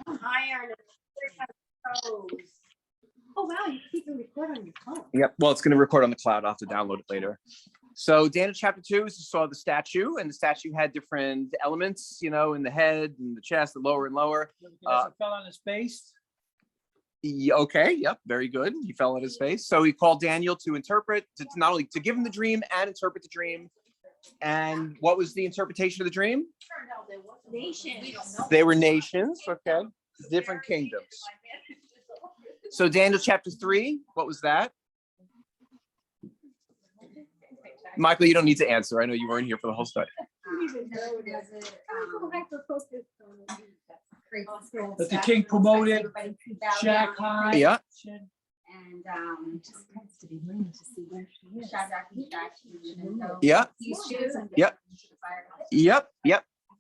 iron and toes. Oh wow, you keep it record on your phone. Yep. Well, it's going to record on the cloud. I'll have to download it later. So Daniel chapter 2, you saw the statue, and the statue had different elements, in the head and the chest, the lower and lower. Fell on his face. Okay. Yep. Very good. He fell on his face. So he called Daniel to interpret, to not only to give him the dream and interpret the dream. And what was the interpretation of the dream? Nations. They were nations. Okay. Different kingdoms. So Daniel chapter 3, what was that? Michael, you don't need to answer. I know you weren't here for the whole study. That the king promoted Shanghai. Yeah. And just wants to be learning to see where she is. Yeah.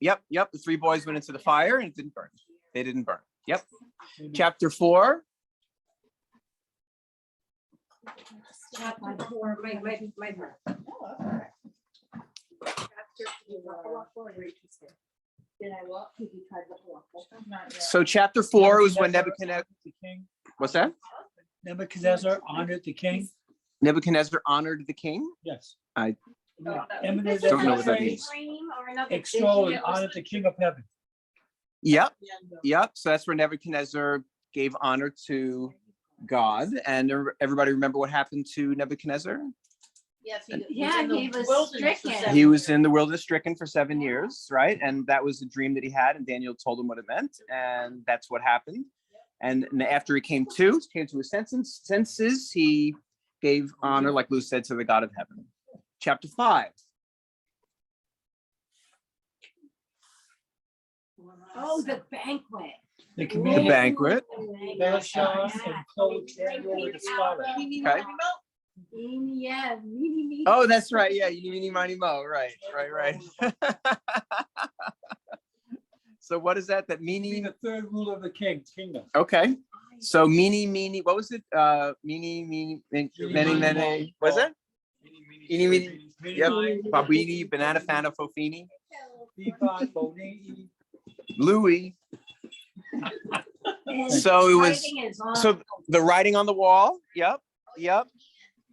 Yep. The three boys went into the fire and it didn't burn. They didn't burn. Yep. Chapter 4. Chapter 4. Did I walk? Did you try to walk? So chapter 4 was when Nebuchadnezzar. What's that? Nebuchadnezzar honored the king. Nebuchadnezzar honored the king. Yes. I don't know what that means. Extol and honored the king of heaven. Yep. So that's where Nebuchadnezzar gave honor to God. And everybody remember what happened to Nebuchadnezzar? Yes, he was stricken. He was in the wilderness stricken for 7 years, right? And that was the dream that he had, and Daniel told him what it meant, and that's what happened. And after he came to his senses, he gave honor, like Lou said, to the God of heaven. Chapter 5. Oh, the banquet. The banquet. Belshazzar and clothed Daniel with a scarlet. Okay. Yeah, meeny. Oh, that's right. Yeah, you mini mo. Right. So what is that? That meanie? The third rule of the kingdom. Okay. So meanie. What was it? Meanie. Was it? Meanie. Yep. Babini, banana fana fofini. Louis. So it was. So the writing on the wall. Yep.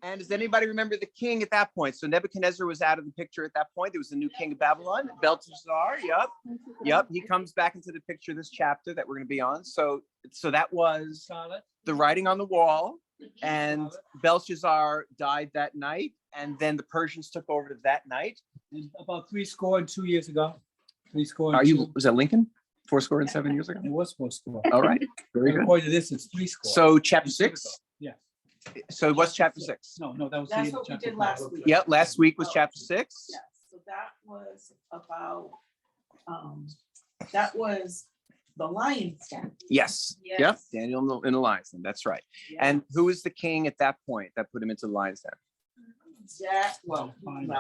And does anybody remember the king at that point? So Nebuchadnezzar was out of the picture at that point. There was a new king of Babylon, Belshazzar. Yep. He comes back into the picture this chapter that we're going to be on. So that was the writing on the wall, and Belshazzar died that night, and then the Persians took over that night. About 62 years ago. Was that Lincoln? 7 years ago. It was 40. All right. Very good. According to this, it's 30. So chapter 6. Yeah. So what's chapter 6? No, that was That's what we did last week. Yep, last week was chapter 6. Yeah, so that was about, that was the lion's den. Yes. Yep, Daniel in the lion's den, that's right. Yeah. And who was the king at that point that put him into the lion's den?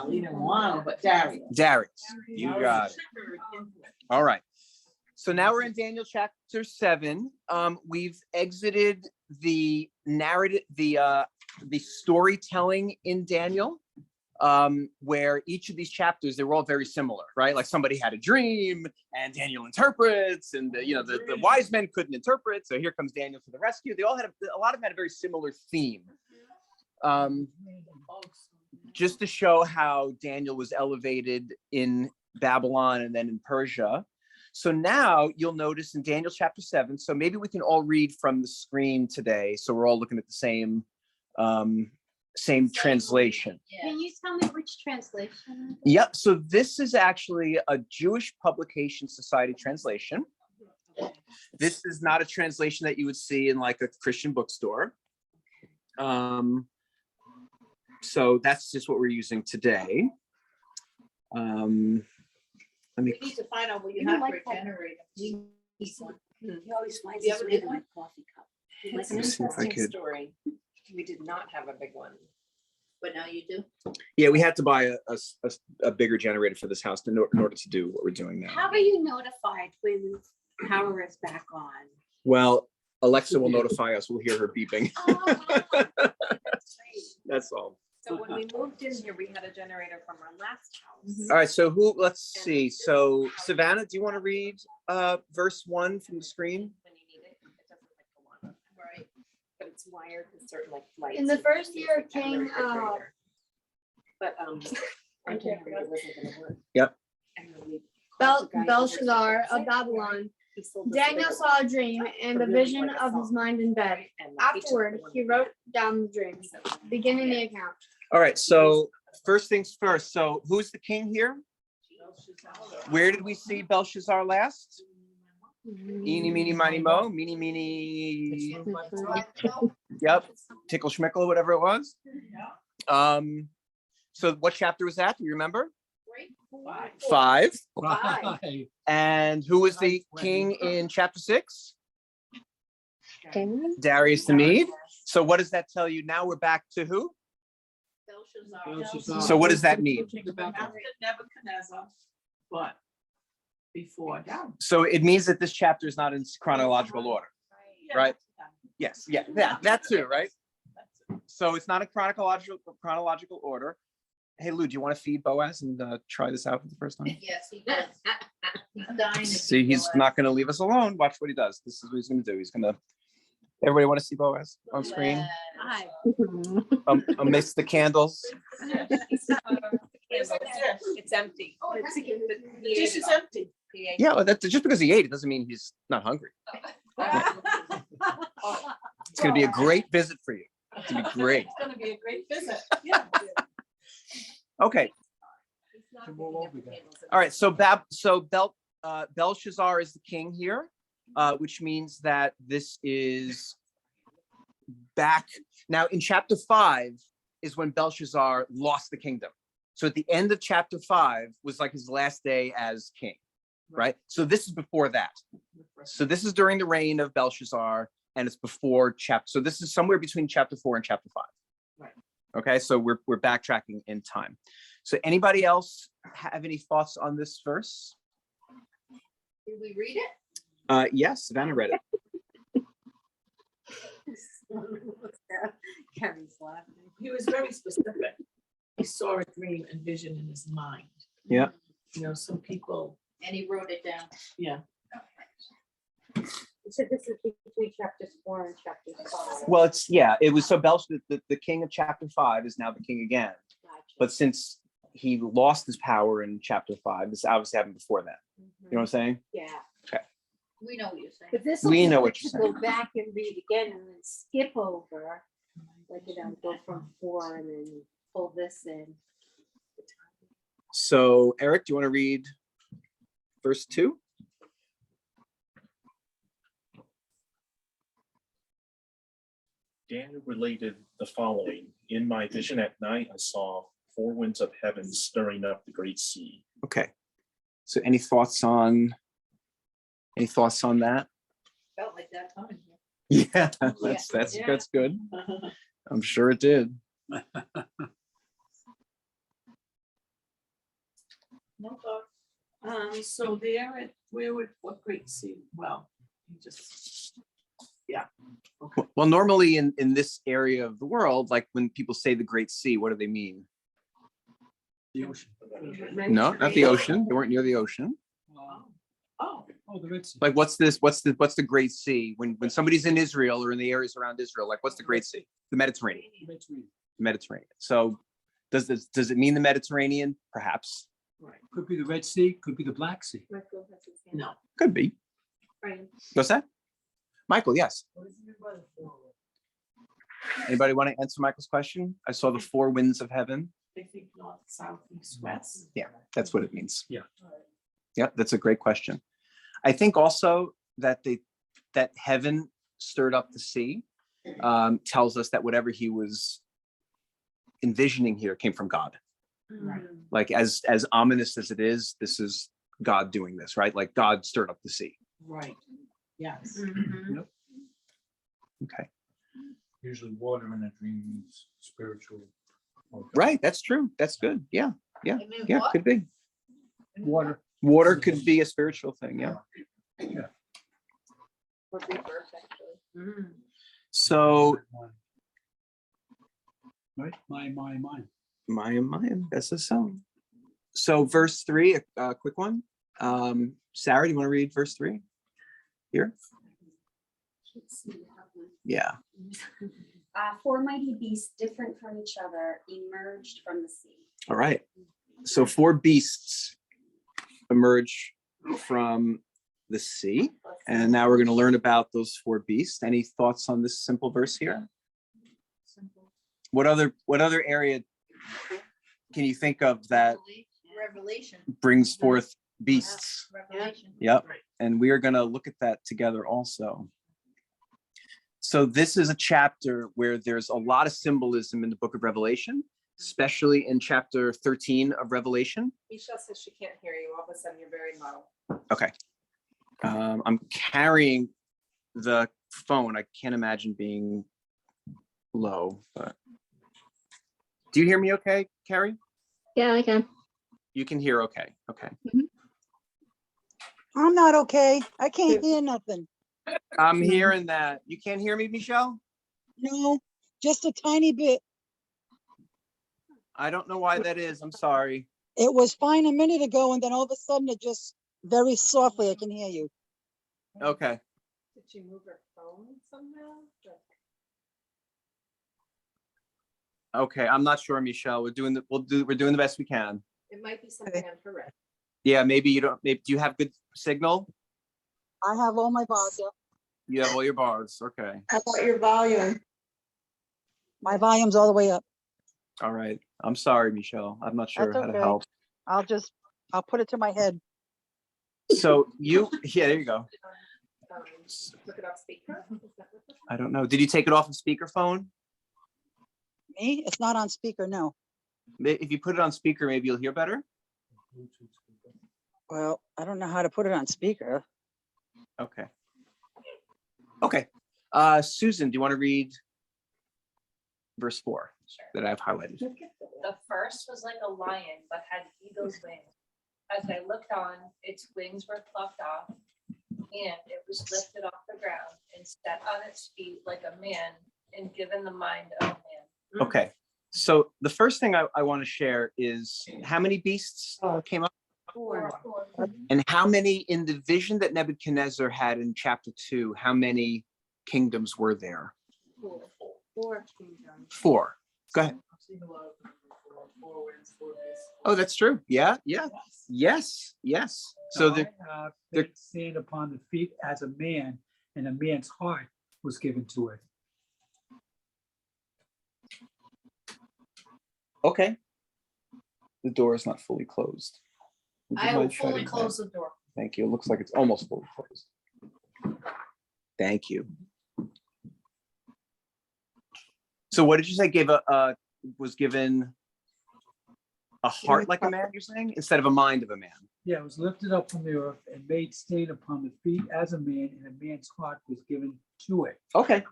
He didn't want to, but Darius. Darius, you got it. All right. So now we're in Daniel chapter 7. We've exited the narrative, the storytelling in Daniel, where each of these chapters, they were all very similar, right? Like somebody had a dream and Daniel interprets, and the wise men couldn't interpret. So here comes Daniel to the rescue. They all had a lot of them had a very similar theme. Just to show how Daniel was elevated in Babylon and then in Persia. So now you'll notice in Daniel chapter 7, so maybe we can all read from the screen today. So we're all looking at the same translation. Can you tell me which translation? Yep. So this is actually a Jewish Publication Society translation. This is not a translation that you would see in like a Christian bookstore. So that's just what we're using today. We need to find out what you have for a generator. He always finds his way to my coffee cup. It's an interesting story. We did not have a big one. But now you do? Yeah, we had to buy a bigger generator for this house in order to do what we're doing now. How are you notified when power is back on? Well, Alexa will notify us. We'll hear her beeping. Oh, wow. That's all. So when we moved in here, we had a generator from our last house. All right, so let's see. So Savannah, do you want to read verse 1 from the screen? When you need it, it doesn't like go on. Right. But it's wired with certain like lights. In the first year of and the King, refrigerator. But our generator wasn't gonna work. Yep. And then we Bel- called the guy who works at Belshazzar the of Babylon. He sold us Daniel the- saw a dream and a vision of his mind in bed. and Afterward, he wrote down the dream, beginning the account. All right, so first things first. So who's the king here? Where did we see Belshazzar last? Eeny, meeny, miny, mo, meeny, meeny. Yep, tickle schmickle, whatever it was. So what chapter was that? Do you remember? 5. Right. And who was the king in chapter 6? Darius the Mede. So what does that tell you? Now we're back to who? Belshazzar. So what does that mean? After Nebuchadnezzar, but before Darius. So it means that this chapter is not in chronological order, right? Yes, yeah, that too, right? So it's not in chronological order. Hey Lou, do you want to feed Boaz and try this out for the first time? Yes, he does. He's dying. to See, see he's Boaz. not going to leave us alone. Watch what he does. This is what he's going to do. He's going to. Everybody want to see Boaz on screen? Hi. Amidst the candles. It's empty. The dish is empty. Yeah, well, that's just because he ate it doesn't mean he's not hungry. It's going to be a great visit for you. It's going to be great. It's gonna be a great visit. Yeah. Okay. All right. So Belshazzar is the king here, which means that this is back now in chapter 5 is when Belshazzar lost the kingdom. So at the end of chapter 5 was like his last day as king, right? So this is before that. So this is during the reign of Belshazzar, and it's before chapter. So this is somewhere between chapter 4 and chapter 5. Right. Okay, so we're backtracking in time. So anybody else have any thoughts on this verse? Did we read it? Yes, Savannah read it. Kevin's laughing. He was very specific. He saw a dream and vision in his mind. Yeah. You know, some people. And he wrote it down. Yeah. So this is between chapters 4 and chapter 5. Well, it was so the king of chapter 5 is now the king again. But since he lost his power in chapter 5, this obviously happened before that. You know what I'm saying? Yeah. We know what you're saying. But this We will be know good what to you're go back and read again and then skip over, like, go from 4 and then pull this in. So Eric, do you want to read verse 2? Daniel related the following. In my vision at night, I saw 4 winds of heaven stirring up the great sea. Okay. So any thoughts on that? Felt like that time. Yeah, that's good. I'm sure it did. No thought. So there at what great sea? Well, you just. Yeah. Okay. Well, normally in this area of the world, like when people say the Great Sea, what do they mean? The ocean. No, not the ocean. They weren't near the ocean. Oh. Oh, the Red Sea. Like what's the Great Sea? When somebody's in Israel or in the areas around Israel, like what's the Great Sea? The Mediterranean. Mediterranean. So does it mean the Mediterranean? Perhaps. Right. Could be the Red Sea, could be the Black Sea. No. Could be. What's that? Michael, yes. Anybody want to answer Michael's question? I saw the 4 winds of heaven. They think north, south, east, west. Yeah, that's what it means. Yeah. Yeah, that's a great question. I think also that heaven stirred up the sea tells us that whatever he was envisioning here came from God. Right. Like as ominous as it is, this is God doing this, right? Like God stirred up the sea. Right. Yes. Yep. Okay. Usually water in a dream means spiritual. Right, that's true. That's good. Yeah, I mean, yeah, what? could be. Water. Water could be a spiritual thing, yeah. So Right, mine. Mine. That's the song. So verse 3, a quick one. Sarah, do you want to read verse 3 here? Yeah. Four mighty beasts different from each other emerged from the sea. All right. So 4 beasts emerge from the sea. And now we're going to learn about those 4 beasts. Any thoughts on this simple verse here? What other area can you think of that Revelation. brings forth beasts? Revelation. Yep. And we are going to look at that together also. So this is a chapter where there's a lot of symbolism in the book of Revelation, especially in chapter 13 of Revelation. Michelle says she can't hear you. All of a sudden, you're very low. Okay. I'm carrying the phone. I can't imagine being low, but do you hear me okay, Carrie? Yeah, I can. You can hear okay. Okay. I'm not okay. I can't hear nothing. I'm hearing that. You can't hear me, Michelle? No, just a tiny bit. I don't know why that is. I'm sorry. It was fine a minute ago, and then all of a sudden it just very softly I can hear you. Okay. Did she move her phone somehow? Okay. I'm not sure, Michelle. We're doing the best we can. It might be something on her end. Yeah, maybe you don't. Maybe do you have good signal? I have all my bars up. You have all your bars. Okay. How about your volume? My volume's all the way up. All right. I'm sorry, Michelle. I'm not sure That's how to okay. help. I'll put it to my head. So yeah, there you go. Look it up speaker. Is that what the- I don't know. Did you take it off of speakerphone? Me? It's not on speaker, no. If you put it on speaker, maybe you'll hear better. Well, I don't know how to put it on speaker. Okay. Okay. Susan, do you want to read verse 4 that I've highlighted? The first was like a lion, but had eagle's wings. As I looked on, its wings were plucked off, and it was lifted off the ground and set on its feet like a man, and given the mind of a man. Okay. So the first thing I want to share is how many beasts came up, and how many in the vision that Nebuchadnezzar had in chapter 2, how many kingdoms were there? 4 kingdoms. 4. Go ahead. Oh, that's true. Yeah. Yes. So They they're- stand upon the feet as a man, and a man's heart was given to it. okay. The door is not fully closed. Would you I will mind fully shutting that? close the door. Thank you. It looks like it's almost fully closed. Thank you. So what did you say? Was given a heart like a man, you're saying, instead of a mind of a man? Yeah, it was lifted up from the earth and made stand upon the feet as a man, and a man's heart was given to it. Okay.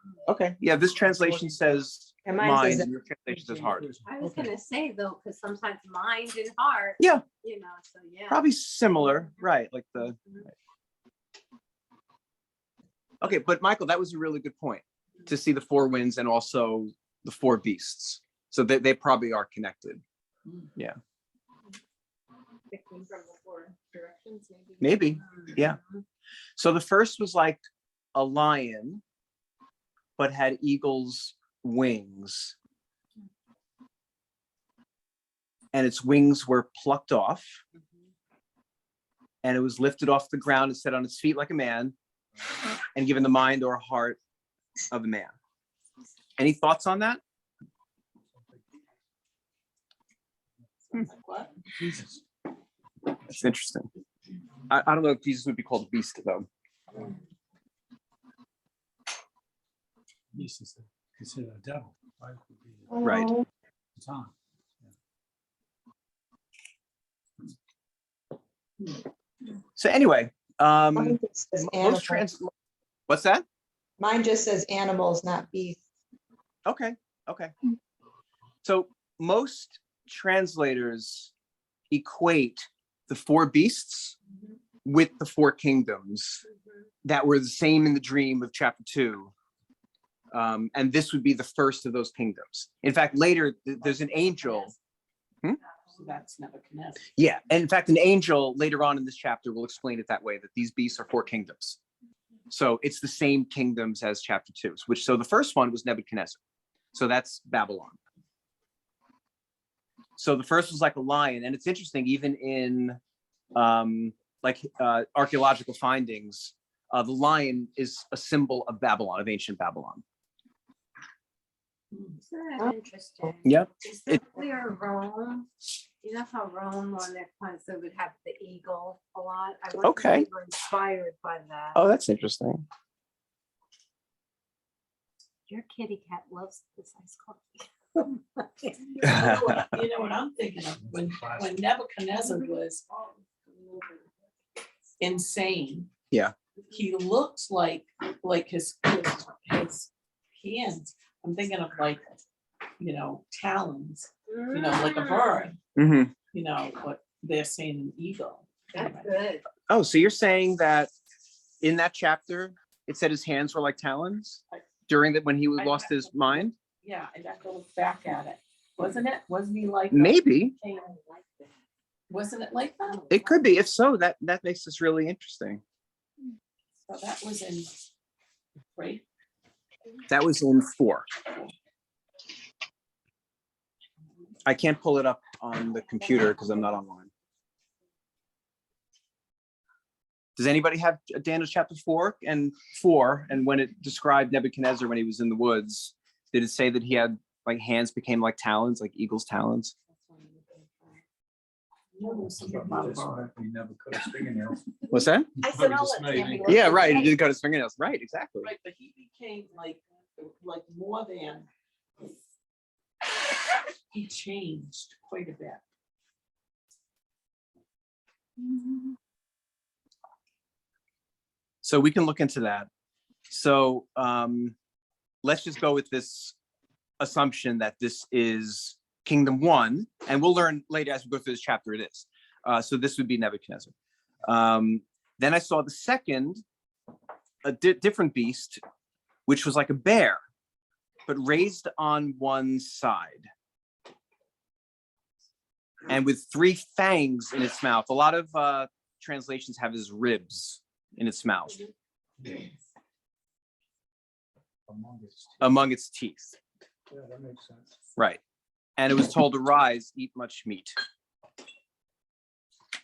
Yeah, this translation says And mine mind, says- and your translation says heart. I was Okay. gonna say though, because sometimes mind and heart. Yeah. So yeah. Probably similar, right? Like the. Okay, but Michael, that was a really good point to see the 4 winds and also the 4 beasts. So they probably are connected. Yeah, It came from the 4 directions, maybe. Yeah. So the first was like a lion, but had eagle's wings. And its wings were plucked off. And it was lifted off the ground and set on its feet like a man, and given the mind or heart of a man. Any thoughts on that? What? Jesus. That's interesting. I don't know if Jesus would be called a beast though. Beast is considered a devil, right? Right. It's on. So anyway, Mine just says most animals. what's that? Mine just says animals, not beasts. Okay. So most translators equate the 4 beasts with the 4 kingdoms that were the same in the dream of chapter 2 And this would be the first of those kingdoms. In fact, later there's an angel. So that's Nebuchadnezzar. Yeah, and in fact, an angel later on in this chapter will explain it that way, that these beasts are 4 kingdoms. So it's the same kingdoms as chapter 2, so the first one was Nebuchadnezzar. So that's Babylon. So the first was like a lion, and it's interesting, even in archaeological findings, the lion is a symbol of Babylon, of ancient Babylon. Isn't that interesting? Yep. Is that where Rome, you know how Rome on their plans, they would have the eagle a lot? I wonder if Okay. they were inspired by that. Oh, that's interesting. Your kitty cat loves this ice coffee. You know what I'm thinking of, when Nebuchadnezzar was insane. Yeah. He looked like his hands, I'm thinking of like, talons, like a bird, Mhm. what they're saying an eagle. That's Anyway, good. Oh, so you're saying that in that chapter, it said his hands were like talons during that when he lost his mind? yeah, I'd have to look back at it. Wasn't he like? Maybe. Wasn't it like that? It could be. If so, that makes this really interesting. So that was in, right? That was in 4. I can't pull it up on the computer because I'm not online. Does anybody have Daniel chapter 4 and when it described Nebuchadnezzar when he was in the woods, did it say that he had like hands became like talons, like eagle's talons? This might be never cut his fingernails. What's that? I said, I'll let Tammy look. Yeah, right. He didn't cut his fingernails. Right, exactly. Right, but he became like more than, he changed quite a bit. So we can look into that. So let's just go with this assumption that this is Kingdom 1, and we'll learn later as we go through this chapter it is. So this would be Nebuchadnezzar. Then I saw the second, a different beast, which was like a bear, but raised on one side. And with 3 fangs in its mouth. A lot of translations have his ribs in its mouth. Among its teeth. Yeah, that makes sense. Right. And it was told to rise, eat much meat.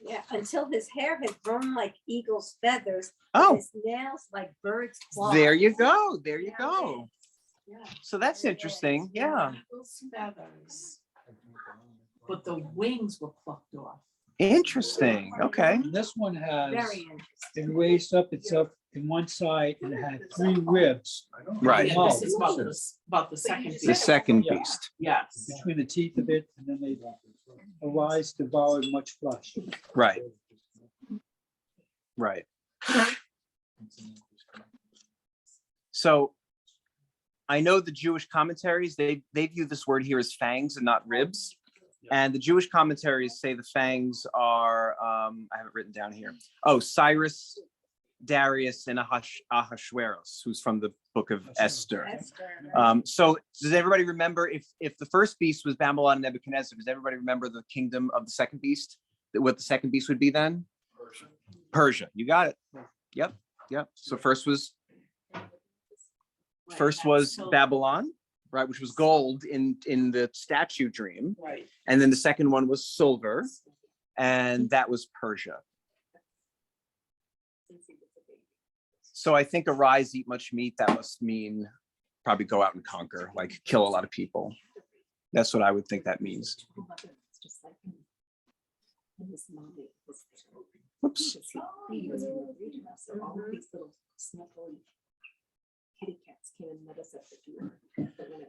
Yeah, until his hair had grown like eagle's feathers. Oh, His nails like bird's claws. there you go. There you go. Yeah. So that's interesting. Yeah. Those feathers, but the wings were plucked off. Interesting. Okay. And this one has, Very interesting. it raised up itself in one side and it had 3 ribs Right. Yeah, this is about the second. The second Yeah. beast. Yes. between the teeth of it, and then they arise, devoured much flesh. Right. Right. So I know the Jewish commentaries, they view this word here as fangs and not ribs. And the Jewish commentaries say the fangs are, I have it written down here. Oh, Cyrus, Darius, and Ahasuerus, who's from the book of Esther. So does everybody remember if the first beast was Babylon and Nebuchadnezzar, does everybody remember the kingdom of the second beast? What the second beast would be then? Persia. You got it. Yep. So first was Babylon, right, which was gold in the statue dream. Right. And then the second one was silver, and that was Persia. So I think arise, eat much meat, that must mean probably go out and conquer, like kill a lot of people. That's what I would think that means. Oops.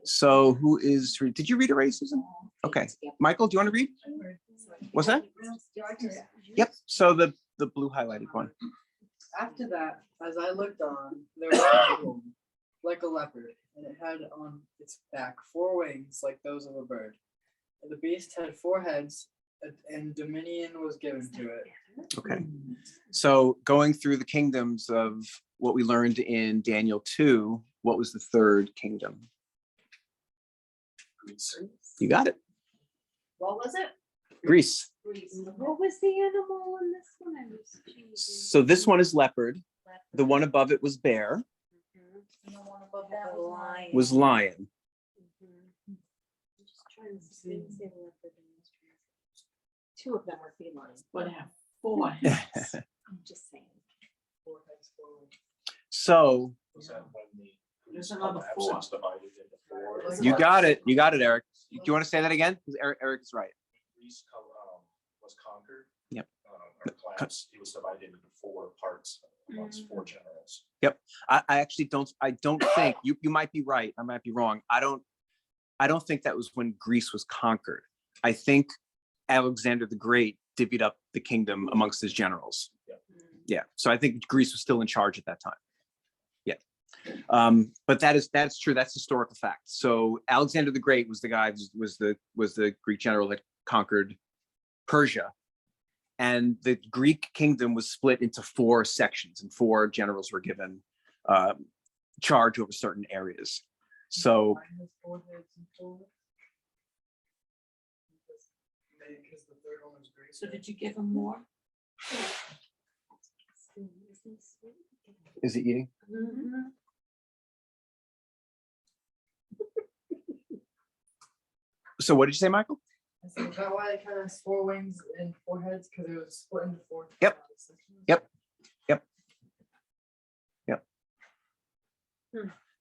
So who is, did you read Array, Susan? Okay. Michael, do you want to read? What's that? Yep. So the blue highlighted one. After that, as I looked on, there was a woman, like a leopard, and it had on its back 4 wings like those of a bird. And the beast had 4 heads, and dominion was given to it. Okay. So going through the kingdoms of what we learned in Daniel 2, what was the third kingdom? You got it. What was it? Greece. What was the animal in this one? I was choosing. So this one is leopard. The one above it was bear, And the one above that was lion. was lion. I'm just trying to see the leopard in this translation. Two of them are felines. But have 4 heads. I'm just saying. So Was that when the There's Greece another 4. absence divided into 4? you got it. You got it, Eric. Do you want to say that again? Because Eric is right. Greece was conquered. Yep. Or collapsed. It was divided into 4 parts amongst 4 generals. I actually don't think you might be right. I might be wrong. I don't think that was when Greece was conquered. I think Alexander the Great divvied up the kingdom amongst his generals. Yeah. So I think Greece was still in charge at that time. Yeah. But that's true. That's historical fact. So Alexander the Great was the guy, was the Greek general that conquered Persia. And the Greek kingdom was split into 4 sections, and 4 generals were given charge over certain areas. So So did you give him more? is it eating? So what did you say, Michael? So is that why it kind of has 4 wings and 4 heads? Because it was split into 4. Yep. sections? Yep.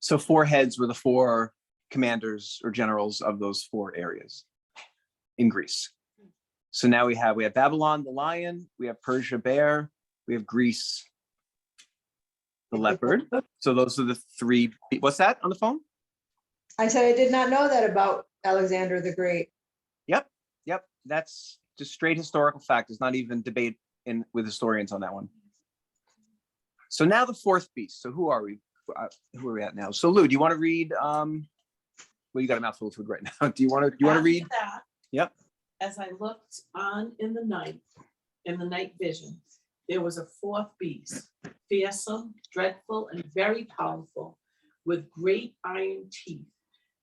So 4 heads were the 4 commanders or generals of those 4 areas in Greece. So now we have Babylon, the lion, we have Persia, bear, we have Greece, the leopard. So those are the 3. What's that on the phone? I said I did not know that about Alexander the Great. Yep. That's just straight historical fact. There's not even debate with historians on that one. So now the 4th beast. So who are we? Who are we at now? So Lou, do you want to read? Well, you got a mouthful of food right now. Do you want to read? After that, Yep. as I looked on in the night vision, there was a 4th beast, fearsome, dreadful, and very powerful, with great iron teeth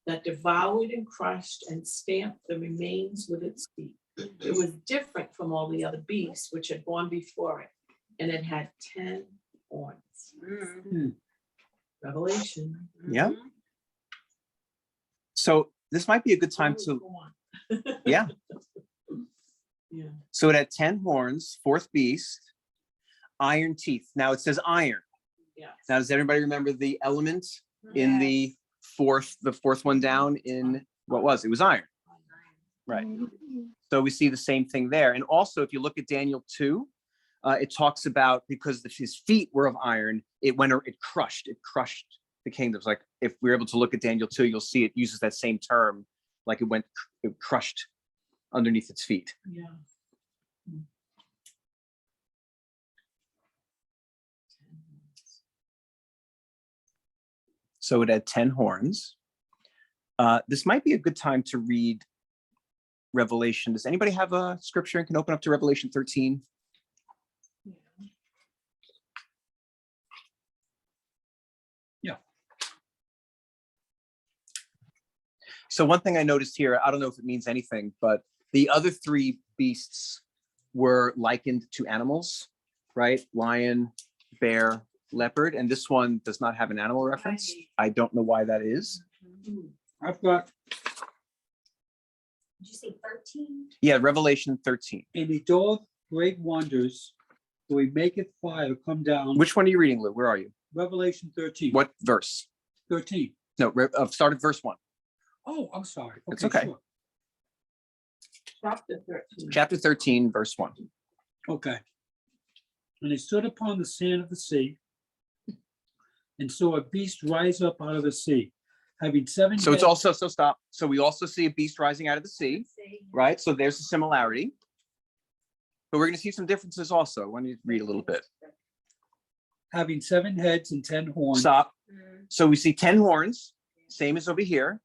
that devoured and crushed and stamped the remains with its teeth. It was different from all the other beasts which had gone before it, and it had 10 horns. Revelation. Yeah. So this might be a good time to, Go on. yeah. Yeah. So it had 10 horns, 4th beast, iron teeth. Now it says iron. Yeah. Now, does everybody remember the element in the 4th one down in what was? It was iron. Right. So we see the same thing there. And also, if you look at Daniel 2, it talks about because his feet were of iron, it crushed the kingdoms. Like if we're able to look at Daniel 2, you'll see it uses that same term, like it crushed underneath its feet. Yeah. So it had 10 horns. This might be a good time to read Revelation. Does anybody have a scripture and can open up to Revelation 13? Yeah. So one thing I noticed here, I don't know if it means anything, but the other 3 beasts were likened to animals, right? Lion, bear, leopard, and this one does not have an animal reference. I don't know why that is. I've got, Did you say 13? Yeah, Revelation 13. and he doeth great wonders, so he maketh fire come down. Which one are you reading, Lou? Where are you? Revelation 13. What verse? 13. No, start at verse 1. Oh, I'm sorry. It's okay. Sure. Chapter 13. Chapter 13, verse 1. Okay. And he stood upon the sand of the sea, and saw a beast rise up out of the sea, having 7 So it's heads. also, so stop. So we also see a beast rising out of the sea, right? So there's a similarity. But we're going to see some differences also. Why don't you read a little bit? Having 7 heads and 10 horns. Stop. So we see 10 horns, same as over here,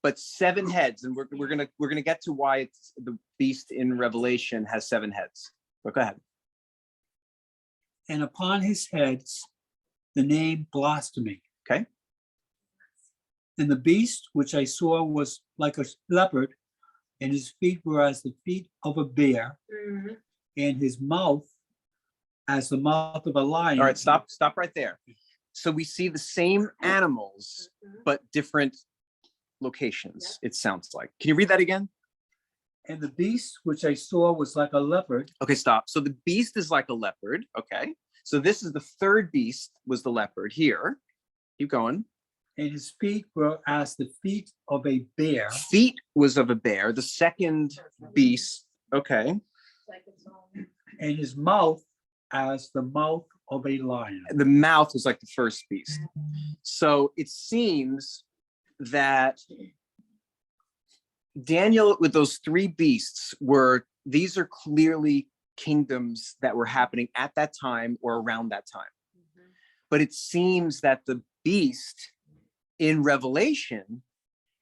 but 7 heads. And we're gonna get to why it's the beast in Revelation has 7 heads. But go ahead. And upon his heads the name blasphemy. Okay. And the beast which I saw was like a leopard, and his feet were as the feet of a bear, and his mouth as the mouth of a lion. All right, stop right there. So we see the same animals, but different locations, it sounds like. Can you read that again? And the beast which I saw was like a leopard. Okay, stop. So the beast is like a leopard. Okay. So this is the third beast was the leopard here. Keep going. And his feet were as the feet of a bear. Feet was of a bear. The second beast. Okay. And his mouth as the mouth of a lion. The mouth was like the first beast. So it seems that Daniel, with those three beasts, these are clearly kingdoms that were happening at that time or around that time. But it seems that the beast in Revelation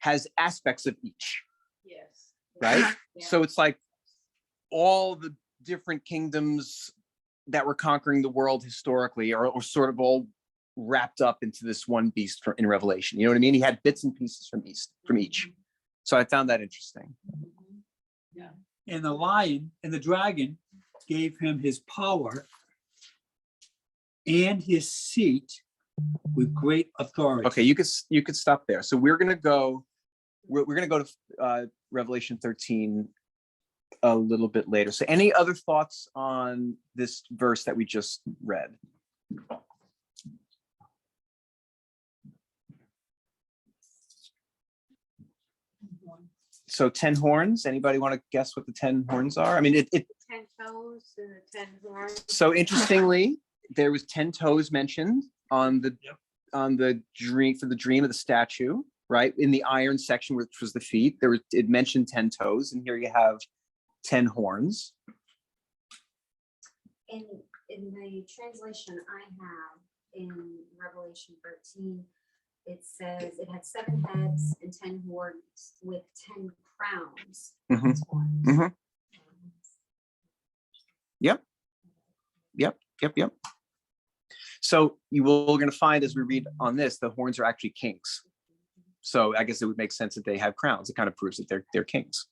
has aspects of each. Yes. Right? So it's like all the different kingdoms that were conquering the world historically are sort of all wrapped up into this one beast in Revelation. You know what I mean? He had bits and pieces from each. So I found that interesting. And the lion and the dragon gave him his power and his seat with great authority. Okay, you could stop there. So we're gonna go to Revelation 13 a little bit later. So any other thoughts on this verse that we just read? So 10 horns. Anybody want to guess what the 10 horns are? I mean, it 10 toes and the 10 horns. so interestingly, there was 10 toes mentioned on the dream for the dream of the statue, right? In the iron section, which was the feet, it mentioned 10 toes, and here you have 10 horns. In the translation I have in Revelation 13, it says it had 7 heads and 10 horns with 10 crowns. on its horns. Mhm. Yep. So we're going to find as we read on this, the horns are actually kings. So I guess it would make sense that they have crowns. It kind of proves that they're kings.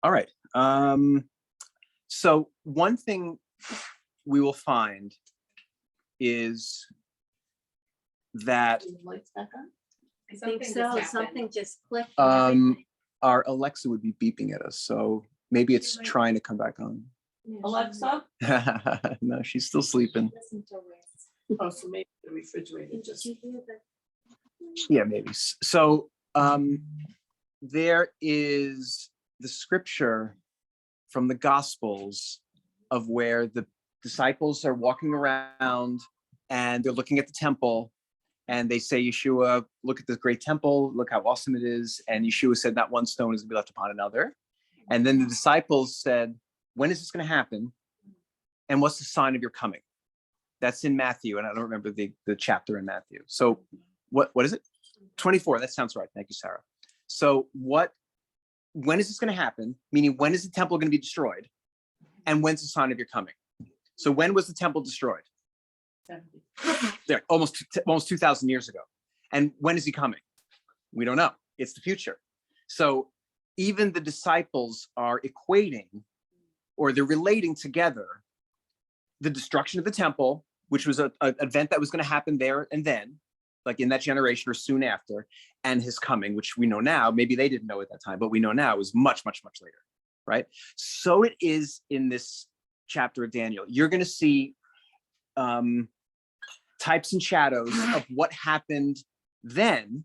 All right. So one thing we will find is that Lights back on? I think Something just so. happened. Something just clicked. our Alexa would be beeping at us. So maybe it's trying to come back on. Alexa? No, she's still sleeping. Oh, so maybe the refrigerator just. Yeah, maybe. So there is the scripture from the Gospels of where the disciples are walking around and they're looking at the temple and they say, Yeshua, look at this great temple, look how awesome it is. And Yeshua said, not one stone is gonna be left upon another. And then the disciples said, when is this gonna happen? And what's the sign of your coming? That's in Matthew, and I don't remember the chapter in Matthew. So what is it? 24, that sounds right. Thank you, Sarah. So when is this gonna happen? Meaning, when is the temple gonna be destroyed? And when's the sign of your coming? So when was the temple destroyed? 70. There, almost 2,000 years ago. And when is he coming? We don't know. It's the future. So even the disciples are equating, or they're relating together, the destruction of the temple, which was an event that was going to happen there and then, like in that generation or soon after, and his coming, which we know now. Maybe they didn't know at that time, but we know now it was much, much, much later, right? So it is in this chapter of Daniel. You're going to see types and shadows of what happened then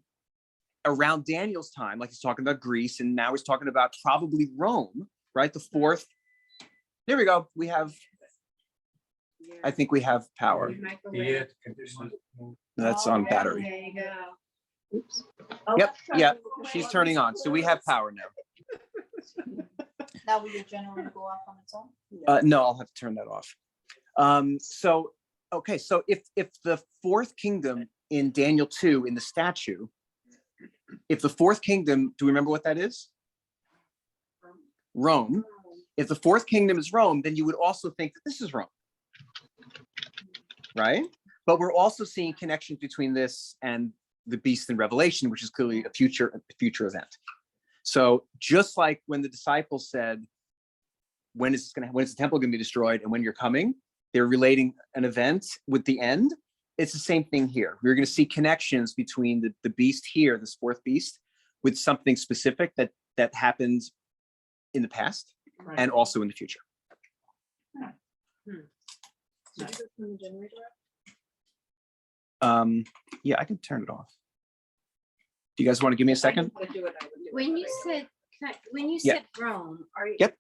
around Daniel's time, like he's talking about Greece, and now he's talking about probably Rome, right? The fourth. There we go. We have, I think we have power. That's on battery. There you go. Oops. Yep, yeah, she's turning on. So we have power now. Now will your generator go off on its own? No, I'll have to turn that off. So if the fourth kingdom in Daniel 2 in the statue, if the fourth kingdom, do we remember what that is? Rome. If the fourth kingdom is Rome, then you would also think that this is Rome, right? But we're also seeing connections between this and the beast in Revelation, which is clearly a future event. So just like when the disciples said, when is the temple going to be destroyed and when you're coming, they're relating an event with the end. It's the same thing here. We're going to see connections between the beast here, this fourth beast, with something specific that happened in the past and also in the future. Yeah, I can turn it off. Do you guys want to give me a second? When you said, Yeah. Rome, are you? Yep.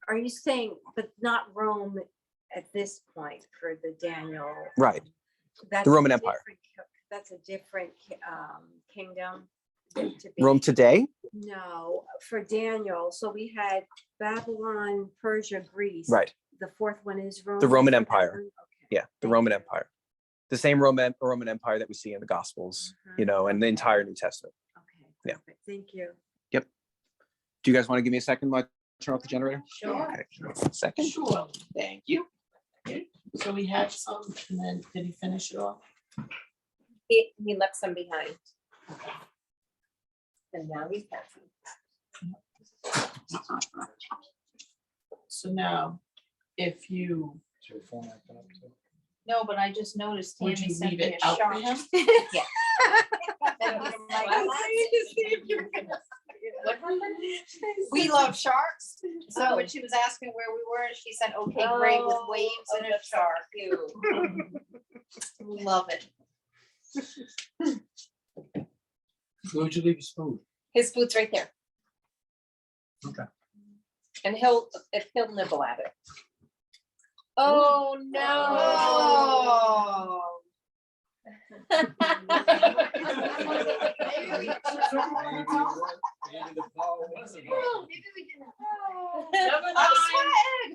Are you saying, but not Rome at this point for the Daniel? Right. That's The Roman a Empire. That's a different kingdom. To be. Rome today? No, for Daniel. So we had Babylon, Persia, Greece. Right. The fourth one is Rome. The Roman Is that Empire. one? Okay. Yeah, the Roman Empire. The same Roman Empire that we see in the Gospels, and the entire New Testament. Okay. Yeah. Perfect. Thank you. Yep. Do you guys want to give me a second while I turn off the generator? Sure. Okay. Second. Sure. Thank you. Okay, so we had some, and then did he finish it off? He left some behind. And now he's passing. So now, if you, No, but I just noticed would Tammy you sent leave me it a out for shark. him? Yeah. What happened? We love sharks. So Oh. when she was asking where we were, she said, okay, great, with waves and a shark. Love it. Where'd you leave your spoon? His food's right there. Okay. And he'll nibble at it. Oh, no. I'm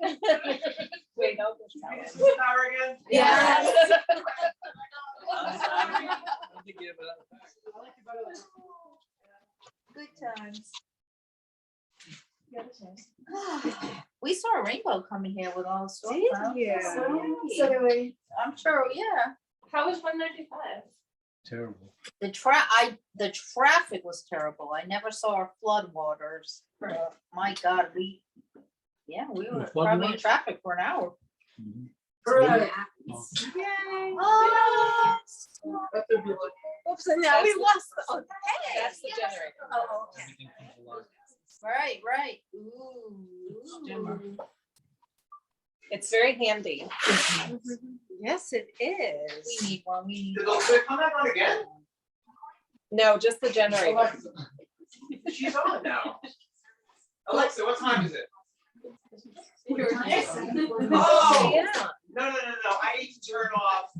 sweating. Wait, no. Yes. Good times. We saw a rainbow coming here with all the storm clouds. So do we. I'm sure, yeah. How was 195? Terrible. The traffic was terrible. I never saw flood waters. My God, we were Flood probably in waters? traffic for an hour. Right. Oh. Oops, and now we lost. That's the generator. Oh, okay. Right. Ooh. Dimmer. It's very handy. Yes, it is. We need one. We need. Did it come back on again? No, just the generator. She's on now. Alexa, what time is it? Oh, yeah. No. I need to turn off.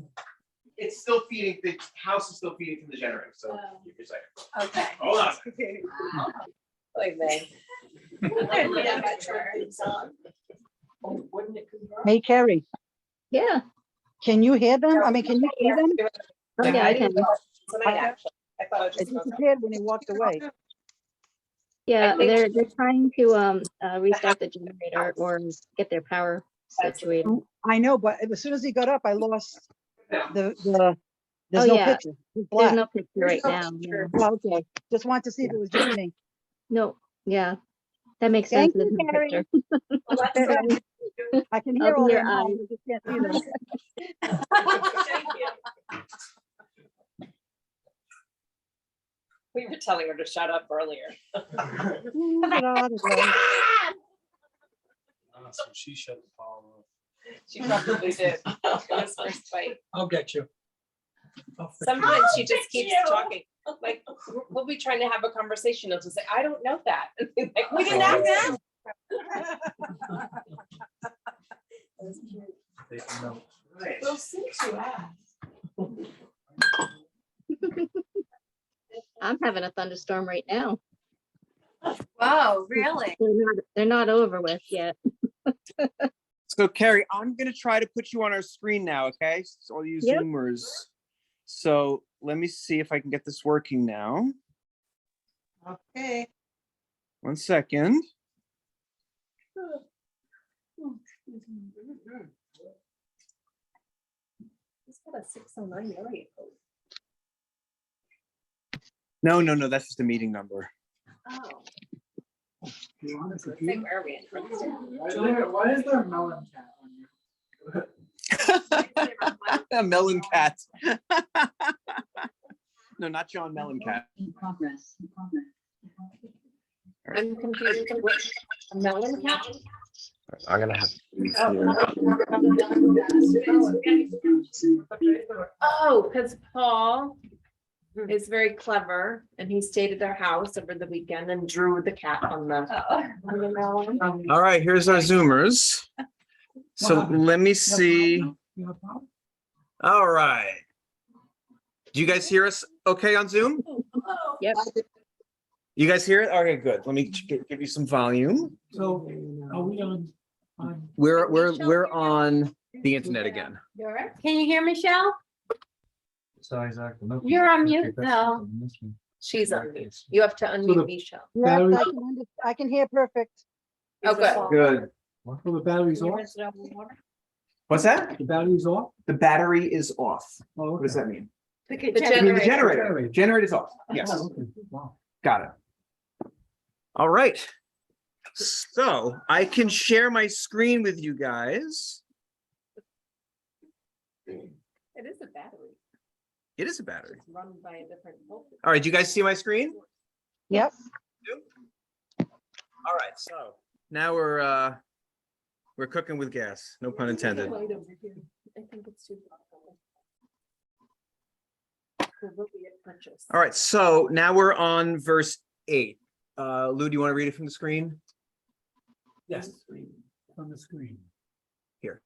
It's still feeding. The house is still feeding from the generator. So give me a second. Okay. Hold on. Like that. Hey, Carrie, Yeah. can you hear them? I mean, can you see them? Oh, yeah, I can. Tonight, actually. I thought it It just. disappeared when he walked away. Yeah, think- they're trying to restart the generator or get their power situated. I know, but as soon as he got up, I lost the, there's Oh, no yeah. picture. It's There's black. no picture right now. Yeah. Well, okay, just wanted to see if it was just me. No, yeah, that makes sense. Thank you, There's no Carrie. picture. I can I'll hear be all your their eyes. noise, I just can't see them. We were telling her to shut up earlier. So she shut the power off. She probably did. It was her spite. I'll get you. Sometimes she just keeps talking. Like, we'll be trying to have a conversation. I'll just say, I don't know that. Like, we didn't ask that. Taking notes. Well, since you asked. I'm having a thunderstorm right now. Wow, really? They're not over with yet. So Carrie, I'm gonna try to put you on our screen now, okay? So all you Yep. Zoomers. So let me see if I can get this working now. Okay. 1 second. He's got a 609 area code. No, that's just a meeting number. Oh. You want Let's to say computer? where are we in Princeton? Why is there a melon cat on you? A melon cat. No, not John Mellencamp. I'm confused with a melon cat. I'm gonna have. Oh, because Paul is very clever and he stayed at their house over the weekend and drew the cat on the melon. All right, here's our Zoomers. So let me see. You have a problem? All right. Do you guys hear us okay on Zoom? Yep. You guys hear it? Okay, good. Let me give you some volume. So are we on? We're on the internet again. Can you hear Michelle? You're on mute now. She's on mute. You have to unmute Michelle. Yes, Battery- I can hear perfect. Oh, good. Good. So the battery's off? What's that? The battery's off? The battery is off. Oh, What does that mean? The You mean the generator? Generator's off. Yes, Oh, okay. Wow. got it. All right. So I can share my screen with you guys. It is a battery. It is a battery. It's run by a different voltage. All right, do you guys see my screen? Yep. All right, so now we're cooking with gas, no pun intended. I think it's too. All right, so now we're on verse 8. Lou, do you want to read it from the screen? Yes. On the screen. Here.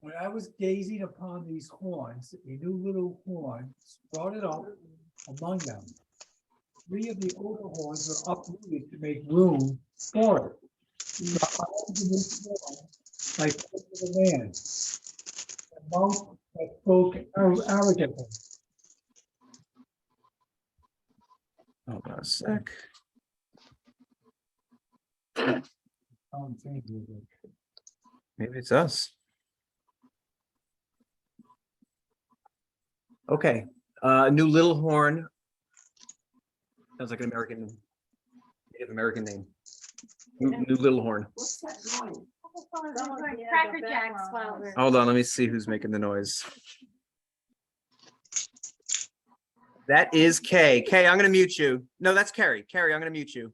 When I was gazing upon these horns, a new little horn sprouted up among them. 3 of the older horns were uprooted to make room for it. The eyes of this horn, like those of a man, the mouth that spoke arrogantly. Hold on a sec. Maybe it's us. Okay, new little horn. Sounds like an Native American name. New little horn. What's that noise? Cracker Jacks while we're. Hold on, let me see who's making the noise. That is Kay. Kay, I'm gonna mute you. No, that's Carrie. Carrie, I'm gonna mute you.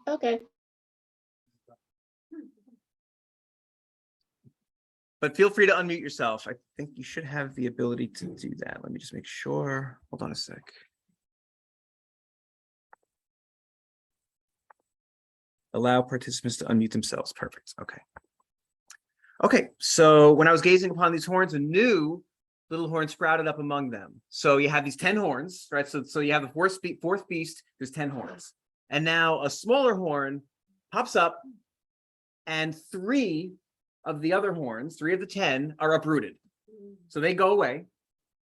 Okay. But feel free to unmute yourself. I think you should have the ability to do that. Let me just make sure. Hold on a sec. Allow participants to unmute themselves. Perfect. Okay. Okay, so when I was gazing upon these horns, a new little horn sprouted up among them. So you have these 10 horns, right? So you have the fourth beast, there's 10 horns. And now a smaller horn pops up and 3 of the other horns, 3 of the 10 are uprooted. So they go away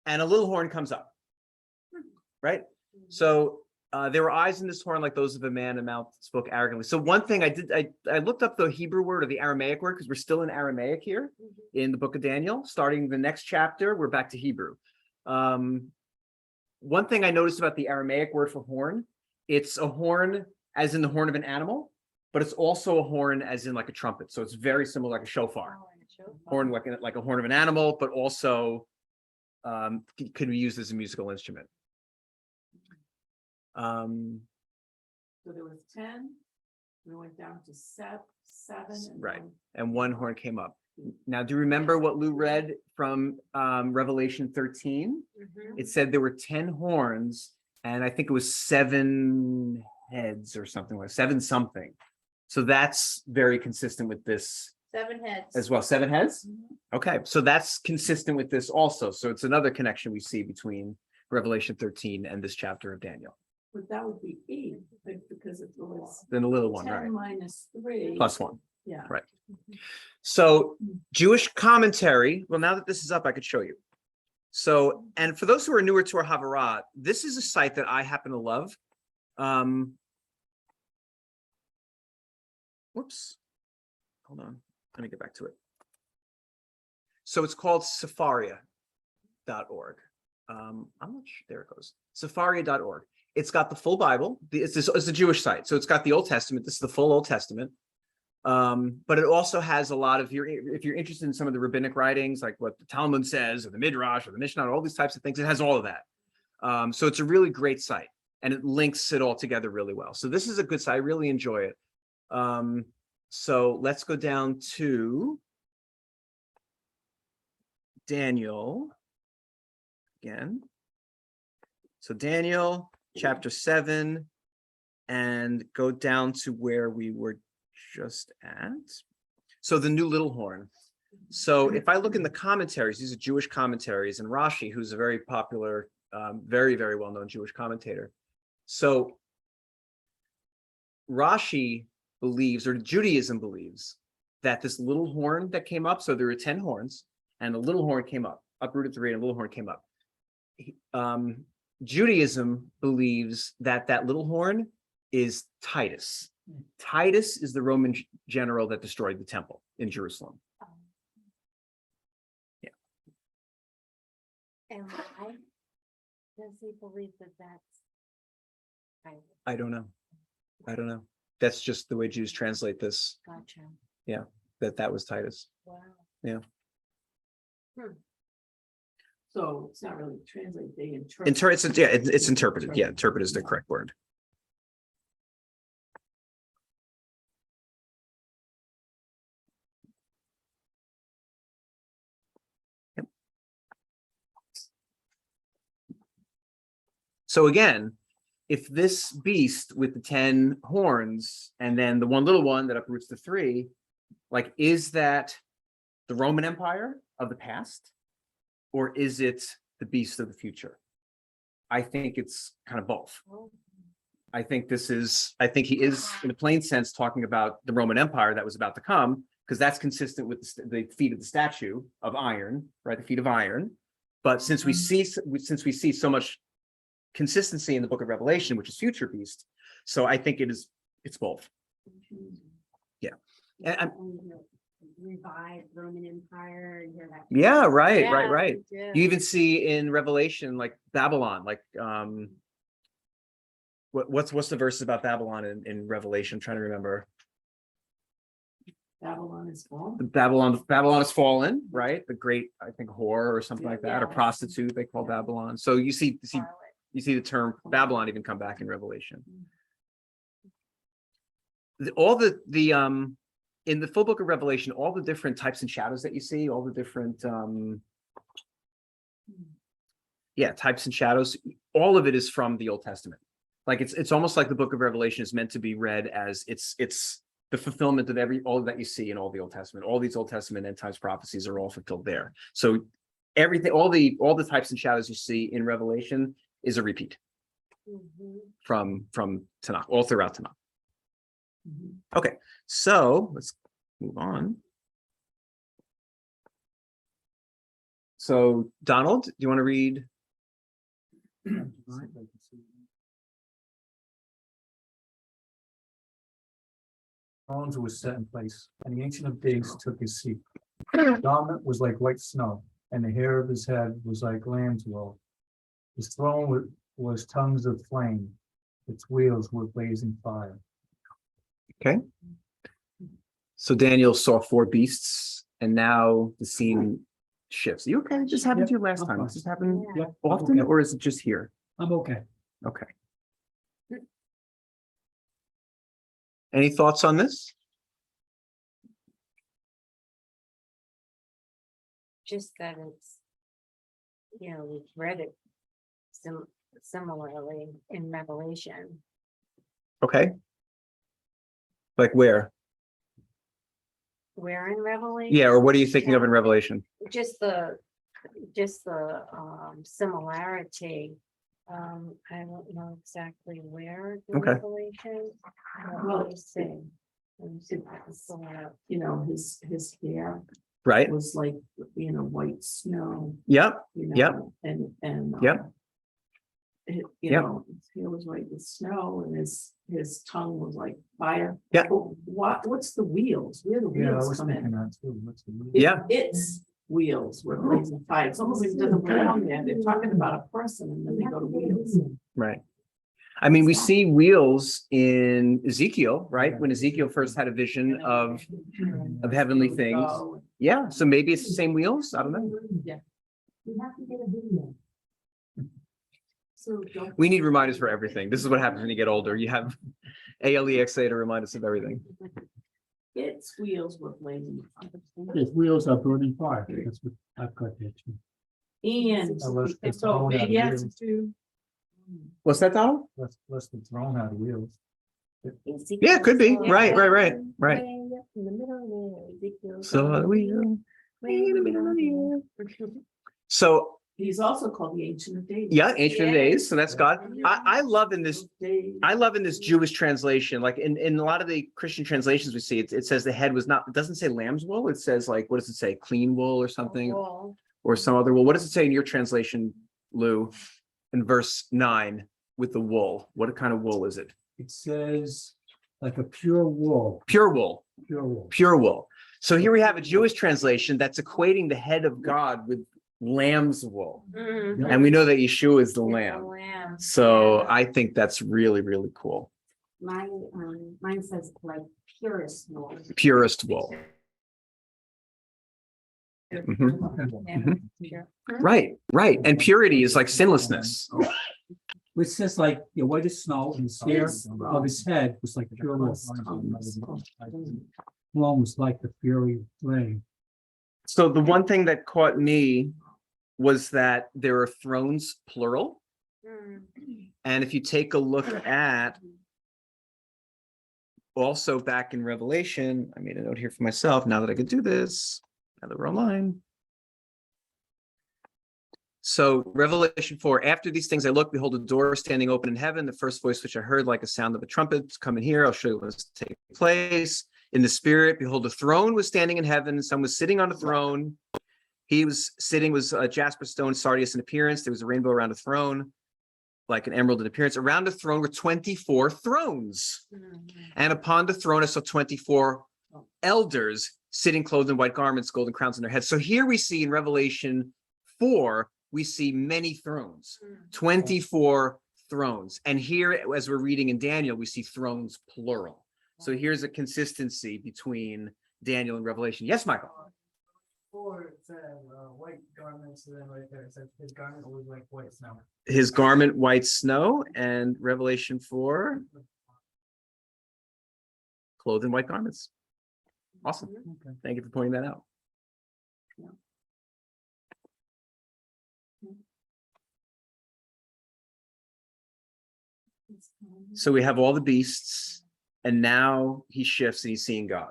and a little horn comes up, right? So there were eyes in this horn like those of a man, a mouth spoke arrogantly. So one thing I did, I looked up the Hebrew word or the Aramaic word because we're still in Aramaic here in the book of Daniel. Starting the next chapter, we're back to Hebrew. One thing I noticed about the Aramaic word for horn, it's a horn as in the horn of an animal, but it's also a horn as in like a trumpet. So it's very similar, like a shofar. Horn like a horn of an animal, but also can be used as a musical instrument. So there was 10, we went down to 7. And Right. then- And 1 horn came up. Now, do you remember what Lou read from Revelation 13? It said there were 10 horns, and I think it was 7 heads or something like 7 something. So that's very consistent with this 7 heads. as well. 7 heads? Okay, so that's consistent with this also. So it's another connection we see between Revelation 13 and this chapter of Daniel. But that would be E, because it was Then the little one, 10 right? minus 3. Plus 1. Yeah. Right. So Jewish commentary, well, now that this is up, I could show you. So, and for those who are newer to our Havarat, this is a site that I happen to love. Whoops. Hold on. Let me get back to it. So it's called Sepharia. I'm not sure, there it goes, Safari.org. It's got the full Bible. It's a Jewish site, so it's got the Old Testament. This is the full Old Testament. But it also has a lot of if you're interested in some of the rabbinic writings, like what the Talmud says, or the Midrash, or the Mishnah, all these types of things, it has all of that. So it's a really great site, and it links it all together really well. So this is a good site. I really enjoy it. So let's go down to Daniel again. So Daniel chapter 7, and go down to where we were just at. So the new little horn. So if I look in the commentaries, these are Jewish commentaries, and Rashi, who's a very popular, very, very well-known Jewish commentator. So Rashi believes, or Judaism believes, that this little horn that came up, so there were 10 horns, and the little horn came up, uprooted 3, and a little horn came up. Judaism believes that that little horn is Titus. Titus is the Roman general that destroyed the temple in Jerusalem. Yeah. And why does he believe that that's? I don't know. I don't know. That's just the way Jews translate this. Gotcha. Yeah, that was Titus. Wow. Yeah. So it's not really translated, they interpret. It's interpreted. Yeah, interpret is the correct word. Yep. So again, if this beast with the 10 horns and then the one little one that uproots the 3, like, is that the Roman Empire of the past? Or is it the beast of the future? I think it's kind of both. I think he is, in a plain sense, talking about the Roman Empire that was about to come, because that's consistent with the feet of the statue of iron, right? The feet of iron. But since we see so much consistency in the book of Revelation, which is future beast, so I think it's both. Yeah. And Revived Roman Empire and hear that. yeah, right. Yeah. You even see in Revelation, like Babylon, like what's the verse about Babylon in Revelation? I'm trying to remember. Babylon is gone. Babylon has fallen, right? The great, I think, whore or something like that, or prostitute they call Babylon. So you see the term Babylon even come back in Revelation. In the full book of Revelation, all the different types and shadows that you see, all the different types and shadows, all of it is from the Old Testament. Like it's almost like the book of Revelation is meant to be read as it's the fulfillment of all that you see in all the Old Testament. All these Old Testament end times prophecies are all fulfilled there. So everything, all the types and shadows you see in Revelation is a repeat from Tanakh, all throughout Tanakh. Okay, so let's move on. So Donald, do you want to read? Thrones was set in place, and the Ancient of Days took his seat. His garment was like white snow, and the hair of his head was like lamb's wool. His throne was tongues of flame, its wheels were blazing fire. Okay. So Daniel saw 4 beasts, and now the scene shifts. Are you okay? This happened to you last time. Does this happen often, or is it just here? I'm okay. Okay. Any thoughts on this? Just that it's, we've read it similarly in Revelation. Okay. Like where? Where in Revelation? Yeah, or what are you thinking of in Revelation? Just the similarity. I don't know exactly where in Okay. Revelation. Let me see. Let me see if I can pull it up. His hair Right. was like, white snow. Yep. And Yep. His hair was white with snow, and his tongue was like fire. Yeah. What's the wheels? Where the Yeah, I wheels was come thinking in? that too. What's the Yeah. It's wheels were blazing fire. It's almost like it doesn't belong there. They're talking about a person and then they go to wheels. Right. I mean, we see wheels in Ezekiel, right? When Ezekiel first had a vision of heavenly things. Go. Yeah, so maybe it's the same wheels. I don't know. So don't- We need reminders for everything. This is what happens when you get older. You have ALEXA to remind us of everything. Its wheels were blazing fire. His wheels are burning fire. That's what I've got there too. And Unless it's so thrown out maybe of has wheels. to. What's that, Donald? Less than thrown out of wheels. Yeah, it could be. Right. So So He's also called the Ancient of Days. yeah, Ancient of Days. So that's God. I love in this. Days. I love in this Jewish translation, like in a lot of the Christian translations we see, it says the head was not. It doesn't say lamb's wool. It says like, what does it say? Clean wool or something, or some other wool. What does it say in your translation, Lou? In verse 9 with the wool. What kind of wool is it? It says like a pure wool, Pure wool. pure wool. Pure wool. So here we have a Jewish translation that's equating the head of God with lamb's wool. And we know that Yeshua is the lamb. So I think that's really, really cool. Mine says like purest wool. Purest wool. Mhm. Right, right. And purity is like sinlessness. Which says like, white as snow and the hair of his head was like pure wool. One was like the fury flame. So the one thing that caught me was that there are thrones plural. And if you take a look at also back in Revelation, I made a note here for myself now that I could do this, now that we're online. So Revelation 4, after these things I looked, behold, a door standing open in heaven. The first voice which I heard like a sound of a trumpet, come in here, I'll show you what was taking place. In the spirit, behold, a throne was standing in heaven. Someone was sitting on a throne. He was sitting, was jasper stone, sardius in appearance. There was a rainbow around the throne, like an emerald in appearance. Around the throne were 24 thrones. And upon the throne I saw 24 elders sitting clothed in white garments, golden crowns on their heads. So here we see in Revelation 4, we see many thrones, 24 thrones. And here, as we're reading in Daniel, we see thrones plural. So here's a consistency between Daniel and Revelation. Yes, Michael? Or it said white garments, and then right there it says his garment was like white snow. His garment white snow, and Revelation 4, clothed in white garments. Awesome. Okay. Thank you for pointing that out. So we have all the beasts, and now he shifts and he's seeing God.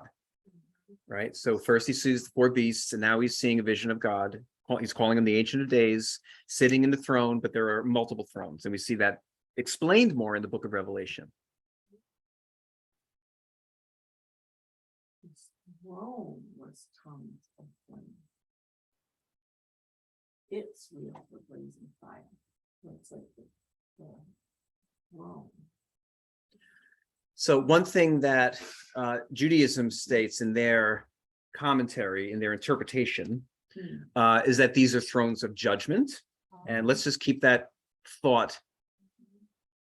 Right? So first he sees the 4 beasts, and now he's seeing a vision of God. He's calling him the Ancient of Days, sitting in the throne, but there are multiple thrones. And we see that explained more in the book of Revelation. Rome was tongues of flame. Its wheels were blazing fire. Looks like the Rome. So one thing that Judaism states in their commentary, in their interpretation, is that these are thrones of judgment. And let's just keep that thought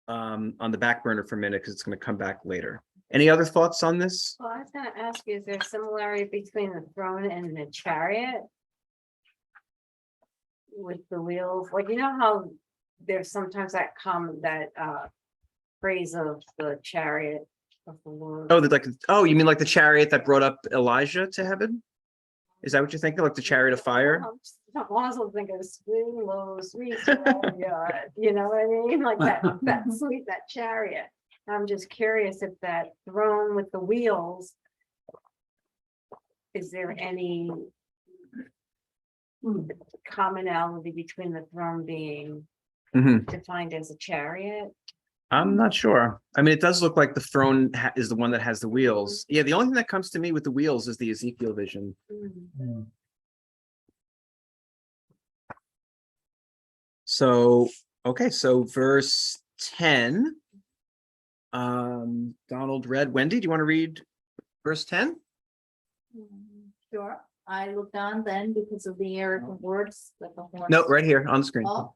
on the back burner for a minute, because it's going to come back later. Any other thoughts on this? Well, I was gonna ask you, is there similarity between the throne and the chariot? With the wheels, like, you know how there's sometimes that phrase of the chariot of the Lord. Oh, you mean like the chariot that brought up Elijah to heaven? Is that what you're thinking? Like the chariot of fire? I'm also thinking swing low, sweet, chariot, you know what I mean? Like that sweet, that chariot. I'm just curious if that throne with the wheels, is there any commonality between the throne being defined as a chariot? I'm not sure. I mean, it does look like the throne is the one that has the wheels. Yeah, the only thing that comes to me with the wheels is the Ezekiel vision. So, okay, so verse 10. Donald read. Wendy, do you want to read verse 10? Sure. I looked on then because of the arrogant words that the horns. No, right here on the screen. Oh,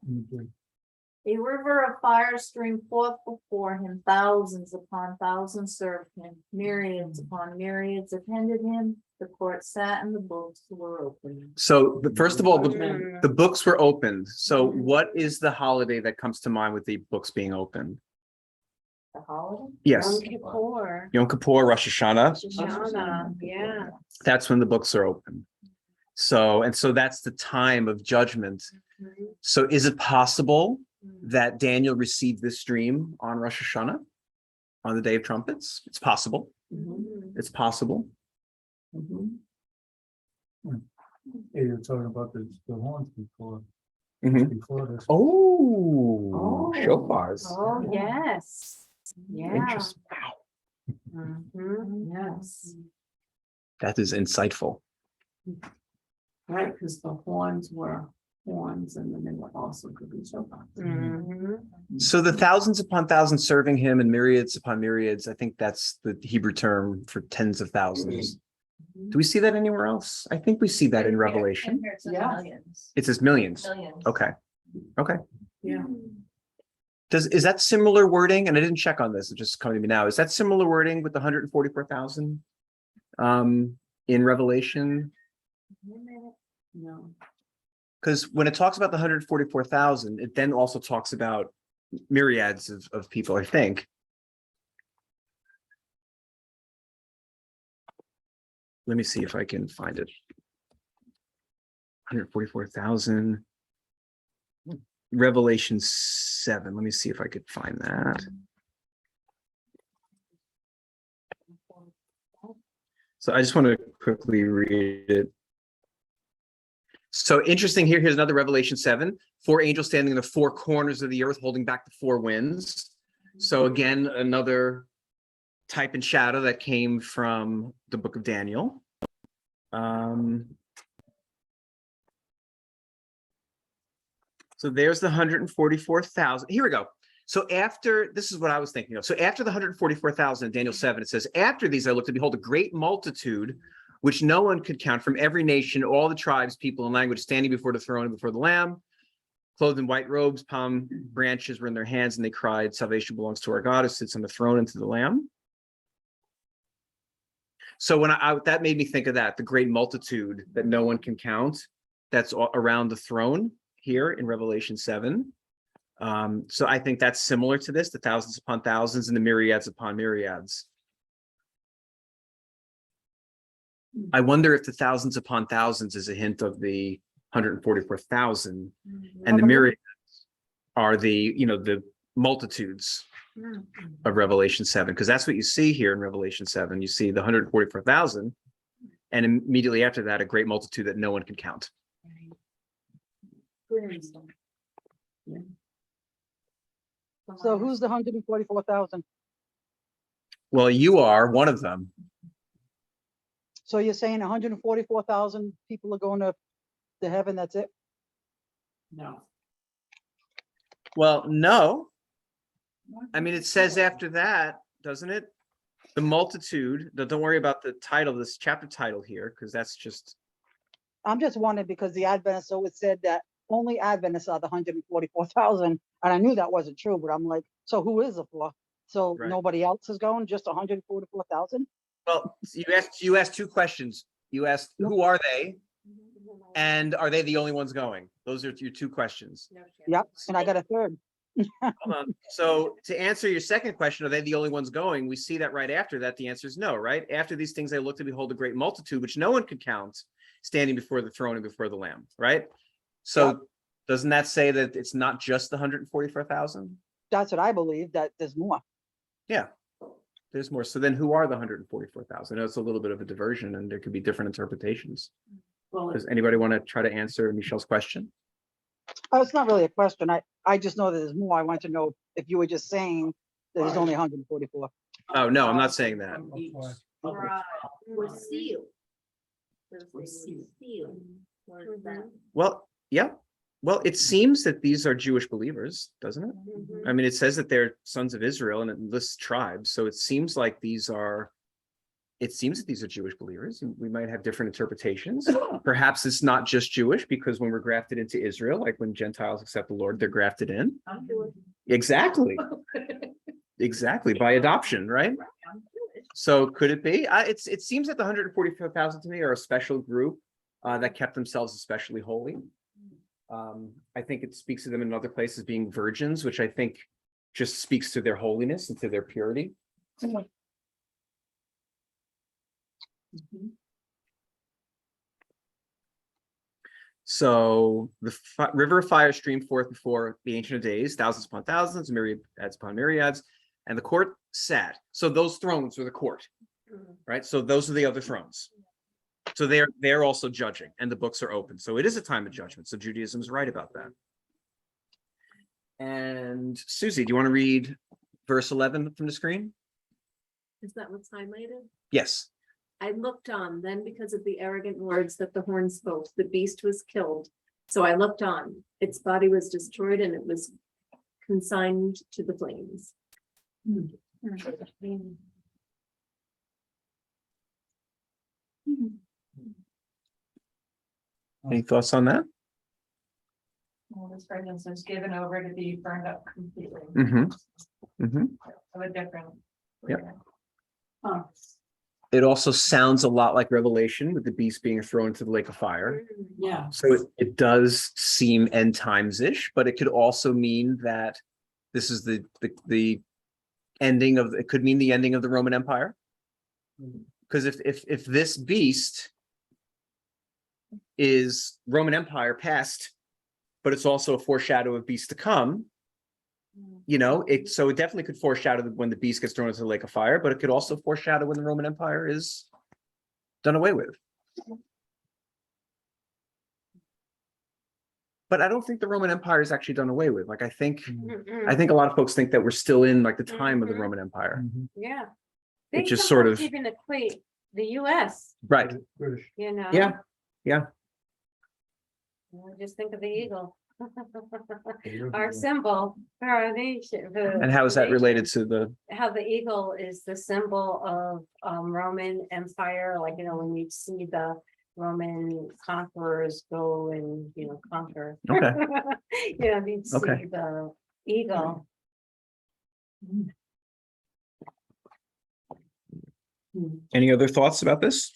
a river of fire streamed forth before him, thousands upon thousands served him, myriads upon myriads attended him. The court sat and the books were open. So first of all, the books were opened. So what is the holiday that comes to mind with the books being opened? The holiday? Yes, Yom Kippur, Yom Kippur, Rosh Hashanah. Shoshana, yeah. That's when the books are open. So that's the time of judgment. So is it possible that Daniel received this dream on Rosh Hashanah, on the Day of Trumpets? It's possible. It's possible. Yeah, you're talking about the horns before, Mhm. before this. Oh, shofars. Oh, yes, yeah. Interesting. Wow, Yes, that is insightful. right, because the horns were horns and then they were also could be shofars. So the thousands upon thousands serving him and myriads upon myriads, I think that's the Hebrew term for tens of thousands. Do we see that anywhere else? I think we see that in Revelation. Yeah. It says millions. Millions. Okay. Okay. Yeah. Is that similar wording? And I didn't check on this, it's just coming to me now. Is that similar wording with the 144,000 in Revelation? No. Because when it talks about the 144,000, it then also talks about myriads of people, I think. Let me see if I can find it. 144,000. Revelation 7. Let me see if I could find that. So I just want to quickly read it. So interesting here. Here's another Revelation 7. 4 angels standing in the 4 corners of the earth, holding back the 4 winds. So again, another type and shadow that came from the book of Daniel. So there's the 144,000. Here we go. So after, this is what I was thinking of. So after the 144,000 in Daniel 7, it says, after these I looked and behold a great multitude, which no one could count, from every nation, all the tribes, people, and language, standing before the throne and before the Lamb, clothed in white robes, palm branches were in their hands, and they cried, salvation belongs to our God who sits on the throne and to the Lamb. So when that made me think of that, the great multitude that no one can count, that's around the throne here in Revelation 7. So I think that's similar to this, the thousands upon thousands and the myriads upon myriads. I wonder if the thousands upon thousands is a hint of the 144,000, and the myriads are the multitudes of Revelation 7, because that's what you see here in Revelation 7. You see the 144,000, and immediately after that, a great multitude that no one can count. So who's the 144,000? Well, you are one of them. So you're saying 144,000 people are going to heaven, that's it? No. Well, no. I mean, it says after that, doesn't it? The multitude, don't worry about the title, this chapter title here, because that's just. I'm just wondering because the Adventists always said that only Adventists are the 144,000. And I knew that wasn't true, but I'm like, so who is it for? So Right. Nobody else is going, just 144,000? Well, you asked 2 questions. You asked, who are they? And are they the only ones going? Those are your 2 questions. Yep, and I got a third. Hold on. So to answer your second question, are they the only ones going? We see that right after that, the answer is no, right? After these things, I looked and behold a great multitude, which no one could count, standing before the throne and before the Lamb, right? So Yep. Doesn't that say that it's not just the 144,000? That's what I believe, that there's more. Yeah, there's more. So then who are the 144,000? It's a little bit of a diversion and there could be different interpretations. Well, Does anybody want to try to answer Michelle's question? Oh, it's not really a question. I just know that there's more. I want to know if you were just saying that there's only 144. Oh, no, I'm not saying that. From each Right. of the we're sealed. We're sealed. Where's that? Well, yeah. Well, it seems that these are Jewish believers, doesn't it? I mean, it says that they're sons of Israel and it lists tribes. So it seems like these are it seems that these are Jewish believers, and we might have different interpretations. Perhaps it's not just Jewish, because when we're grafted into Israel, like when Gentiles accept the Lord, they're grafted in. I'm Jewish. Exactly. Exactly, by adoption, right? I'm Jewish. So could it be? It seems that the 144,000 to me are a special group that kept themselves especially holy. I think it speaks to them in other places being virgins, which I think just speaks to their holiness and to their purity. So the river of fire streamed forth before the Ancient of Days, thousands upon thousands, myriads upon myriads, and the court sat. So those thrones were the court, right? So those are the other thrones. So they're also judging, and the books are open. So it is a time of judgment. So Judaism is right about that. And Susie, do you want to read verse 11 from the screen? Is that what's highlighted? Yes. I looked on, then because of the arrogant words that the horn spoke, the beast was killed. So I looked on, its body was destroyed and it was consigned to the flames. Any thoughts on that? Well, this pregnancy was given over to be burned up completely. Of a different. Yep. Huh. It also sounds a lot like Revelation, with the beast being thrown into the lake of fire. Yeah. So it does seem end times-ish, but it could also mean that this is the ending of, it could mean the ending of the Roman Empire. Because if this beast is Roman Empire past, but it's also a foreshadow of beasts to come, you know, it definitely could foreshadow when the beast gets thrown into the lake of fire, but it could also foreshadow when the Roman Empire is done away with. But I don't think the Roman Empire is actually done away with. Like I think a lot of folks think that we're still in like the time of the Roman Empire. Yeah. It They just sort sometimes of- even equate the US, Right. British. you know? Yeah. Yeah. Just think of the eagle. Our symbol for our nation. And how is that related to the, How the eagle is the symbol of Roman Empire, like, you know, when you see the Roman conquerors go and, you know, conquer. okay. You know, you'd see Okay. the eagle. Any other thoughts about this?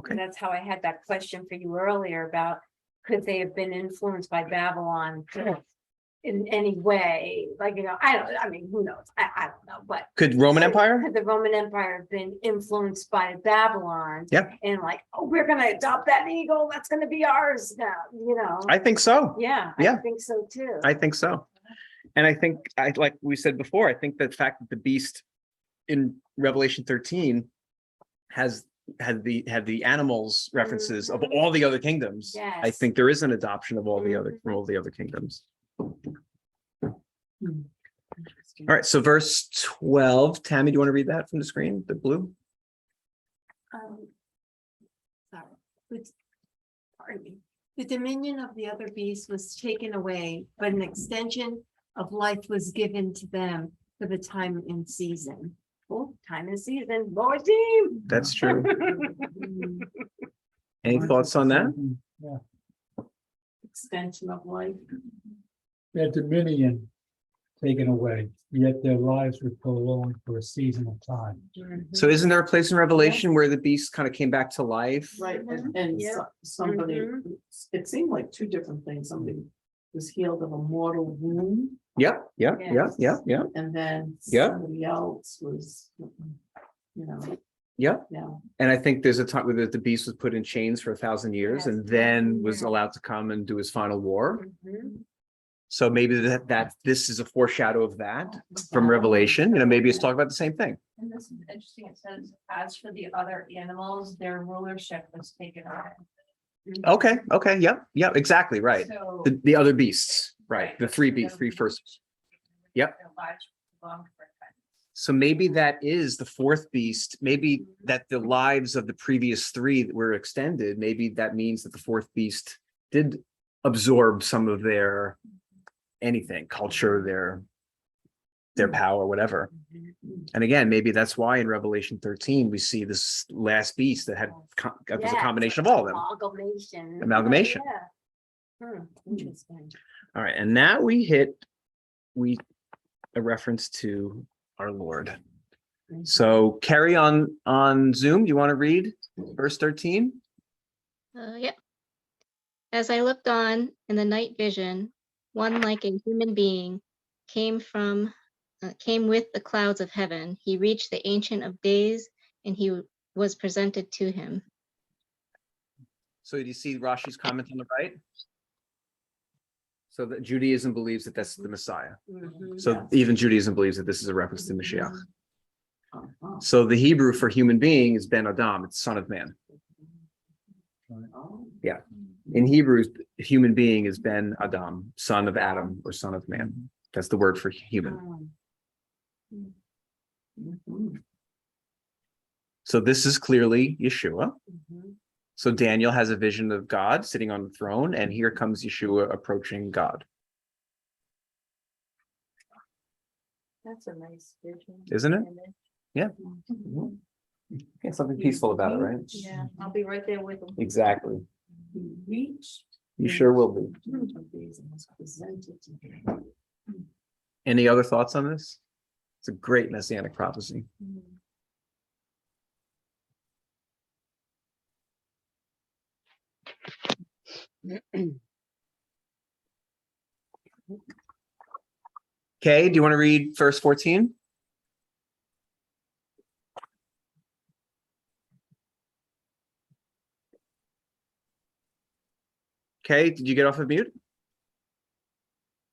Okay. That's how I had that question for you earlier about, could they have been influenced by Babylon in any way? Like, you know, I mean, who knows? I don't know, but Could Roman Empire? could the Roman Empire have been influenced by Babylon? Yep. And like, oh, we're gonna adopt that eagle, that's gonna be ours now, you know? I think so. Yeah, I Yeah. think so too. I think so. And I think, like we said before, I think the fact that the beast in Revelation 13 has the animals references of all the other kingdoms. I Yes. think there is an adoption of all the other kingdoms. All right, so verse 12, Tammy, do you want to read that from the screen, the blue? Sorry. Pardon me. The dominion of the other beast was taken away, but an extension of life was given to them for the time and season. Oh, time and season, Lord team. That's true. Any thoughts on that? Yeah, Extension of life. their dominion taken away, yet their lives were prolonged for a season of time. So isn't there a place in Revelation where the beast kind of came back to life? Right, and Yeah. somebody, it seemed like two different things. Somebody was healed of a mortal wound, Yeah, yeah, yeah, yeah, yeah, and then Yeah. somebody else was, you know, yeah. yeah. And I think there's a time where the beast was put in chains for 1,000 years and then was allowed to come and do his final war. So maybe that this is a foreshadow of that from Revelation. You know, maybe it's talking about the same thing. And this is interesting. It says, as for the other animals, their rulership was taken away. Okay, okay, yep, yep, exactly, right. So. The other beasts, right, the three first. Yep. Their lives belonged for time. So maybe that is the fourth beast, maybe that the lives of the previous three that were extended, maybe that means that the fourth beast did absorb some of their anything, culture, their power, whatever. And again, maybe that's why in Revelation 13, we see this last beast that was a combination of all of them. Amalgamation. Interesting. All right, and now we hit a reference to our Lord. So Carrie on Zoom, do you want to read verse 13? Yep. As I looked on in the night vision, one like a human being came with the clouds of heaven. He reached the Ancient of Days, and he was presented to him. So do you see Rashi's comment on the right? So that Judaism believes that that's the Messiah. So even Judaism believes that this is a reference to Mashiach. So the Hebrew for human being is Ben Adam, it's son of man. Yeah. In Hebrew, human being is Ben Adam, son of Adam or son of man. That's the word for human. So this is clearly Yeshua. So Daniel has a vision of God sitting on the throne, and here comes Yeshua approaching God. That's a nice vision. Isn't it? image. Yeah. Yeah, something peaceful about it, right? Yeah, I'll be right there with them. Exactly. Reach. You sure will be. Any other thoughts on this? It's a great messianic prophecy. Okay, do you want to read verse 14? Okay, did you get off of mute?